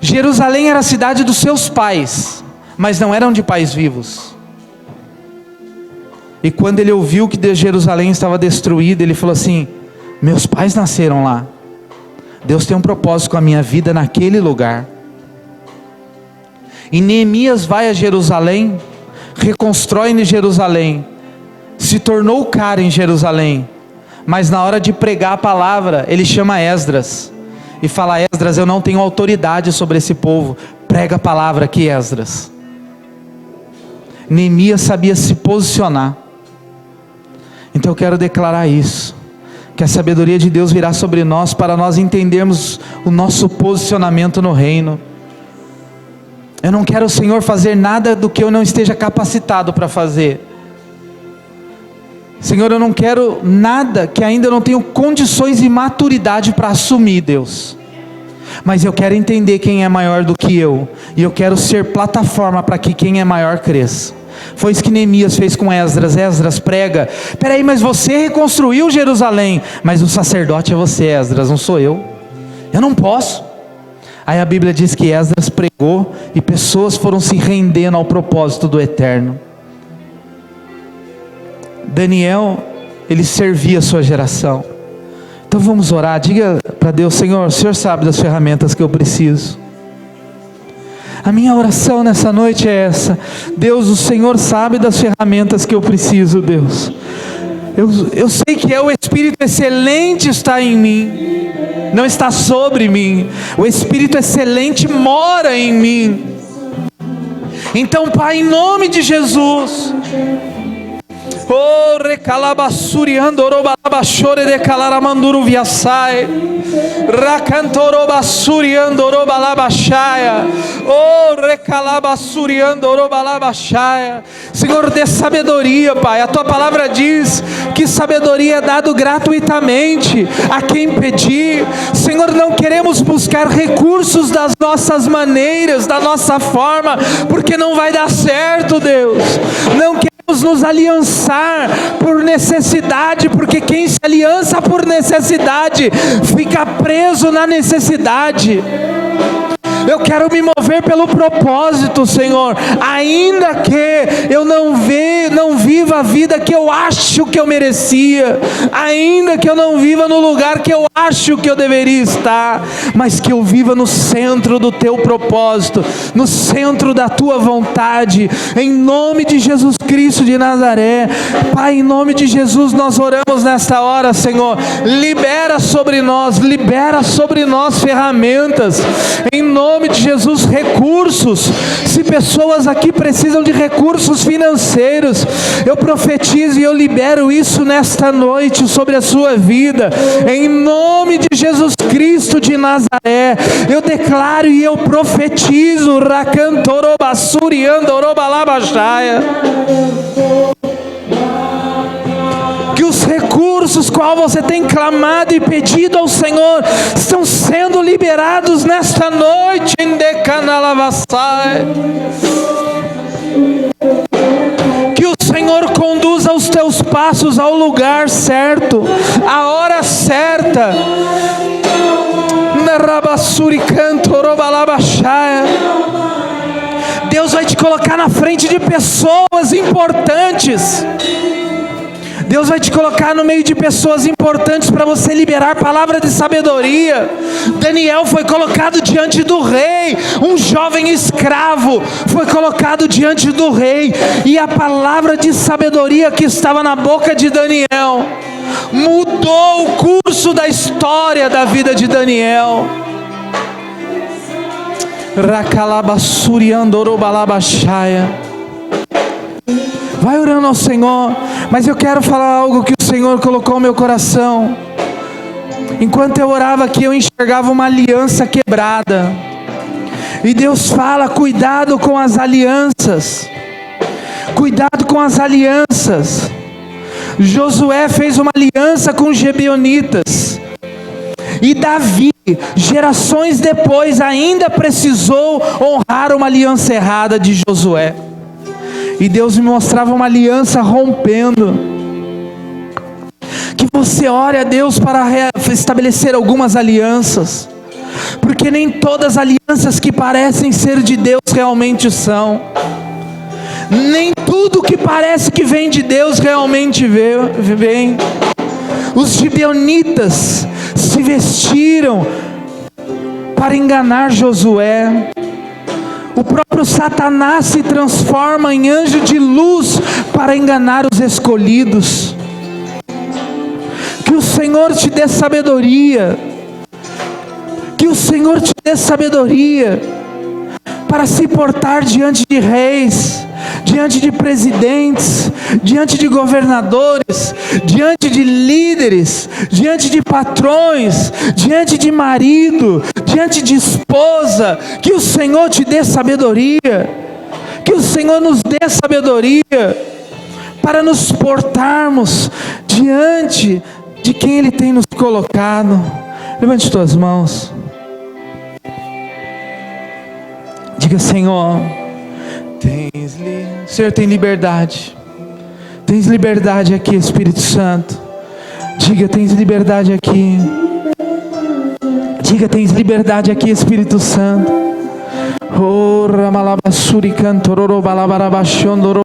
Jerusalém era a cidade dos seus pais, mas não eram de pais vivos. E quando ele ouviu que Jerusalém estava destruída, ele falou assim: meus pais nasceram lá, Deus tem um propósito com a minha vida naquele lugar. E Neemias vai a Jerusalém, reconstrói em Jerusalém, se tornou o cara em Jerusalém, mas na hora de pregar a palavra, ele chama Esdras e fala: Esdras, eu não tenho autoridade sobre esse povo, prega a palavra aqui, Esdras. Neemias sabia se posicionar. Então eu quero declarar isso, que a sabedoria de Deus virá sobre nós, para nós entendermos o nosso posicionamento no reino. Eu não quero, Senhor, fazer nada do que eu não esteja capacitado para fazer. Senhor, eu não quero nada que ainda não tenho condições e maturidade para assumir, Deus. Mas eu quero entender quem é maior do que eu. e eu quero ser plataforma para que quem é maior cresça. Foi isso que Neemias fez com Esdras. Esdras prega: peraí, mas você reconstruiu Jerusalém, mas o sacerdote é você, Esdras, não sou eu não posso. Aí a Bíblia diz que Esdras pregou e pessoas foram se rendendo ao propósito do Eterno. Daniel, ele servia a sua geração. Então vamos orar. Diga para Deus: Senhor, o Senhor sabe das ferramentas que eu preciso. A minha oração nessa noite é essa: Deus, o Senhor sabe das ferramentas que eu preciso, Deus. Eu sei que o Espírito excelente está em mim, não está sobre mim. O Espírito excelente mora em mim. Então, Pai, em nome de Jesus, oh, recalabassuriando orobalabachore de calaramanduru viasai, racantorobassuriando orobalabachaya, oh, recalabassuriando orobalabachaya. Senhor, dê sabedoria, Pai. A Tua palavra diz que sabedoria é dado gratuitamente a quem pedir. Senhor, não queremos buscar recursos das nossas maneiras, da nossa forma, porque não vai dar certo, Deus. Não queremos nos aliançar por necessidade, porque quem se aliança por necessidade fica preso na necessidade. Eu quero me mover pelo propósito, Senhor, ainda que eu não viva a vida que eu acho que eu merecia, ainda que eu não viva no lugar que eu acho que eu deveria estar, mas que eu viva no centro do Teu propósito, no centro da Tua vontade, em nome de Jesus Cristo de Nazaré. Pai, em nome de Jesus nós oramos nesta hora, Senhor. Libera sobre nós ferramentas, em nome de Jesus, recursos. Se pessoas aqui precisam de recursos financeiros, eu profetizo e eu libero isso nesta noite sobre a sua vida, em nome de Jesus Cristo de Nazaré. Eu declaro e eu profetizo, que os recursos qual você tem clamado e pedido ao Senhor estão sendo liberados nesta noite. Que o Senhor conduza os teus passos ao lugar certo, à hora certa. Deus vai te colocar na frente de pessoas importantes. Deus vai te colocar no meio de pessoas importantes para você liberar palavra de sabedoria. Daniel foi colocado diante do rei, um jovem escravo foi colocado diante do rei, e a palavra de sabedoria que estava na boca de Daniel mudou o curso da história da vida de Daniel. Vai orando ao Senhor, mas eu quero falar algo que o Senhor colocou no meu coração. Enquanto eu orava aqui, eu enxergava uma aliança quebrada, e Deus fala: cuidado com as alianças, cuidado com as alianças. Josué fez uma aliança com os gibeonitas, e Davi, gerações depois, ainda precisou honrar uma aliança errada de Josué. E Deus me mostrava uma aliança rompendo. Que você ore a Deus para estabelecer algumas alianças, porque nem todas as alianças que parecem ser de Deus realmente são. Nem tudo que parece que vem de Deus realmente vem. Os gibeonitas se vestiram para enganar Josué. O próprio Satanás se transforma em anjo de luz para enganar os escolhidos. Que o Senhor te dê sabedoria. Que o Senhor te dê sabedoria para se portar diante de reis, diante de presidentes, diante de governadores, diante de líderes, diante de patrões, diante de marido, diante de esposa. Que o Senhor te dê sabedoria, que o Senhor nos dê sabedoria para nos portarmos diante de quem Ele tem nos colocado. Levante tuas mãos. Diga Diga, Senhor, Senhor, tem liberdade. Tens liberdade aqui, Espírito Santo. Diga, tens liberdade aqui. Diga, tens liberdade aqui, Espírito Santo. Oh, Ramalabasuri Cantororo Balabarabashondoro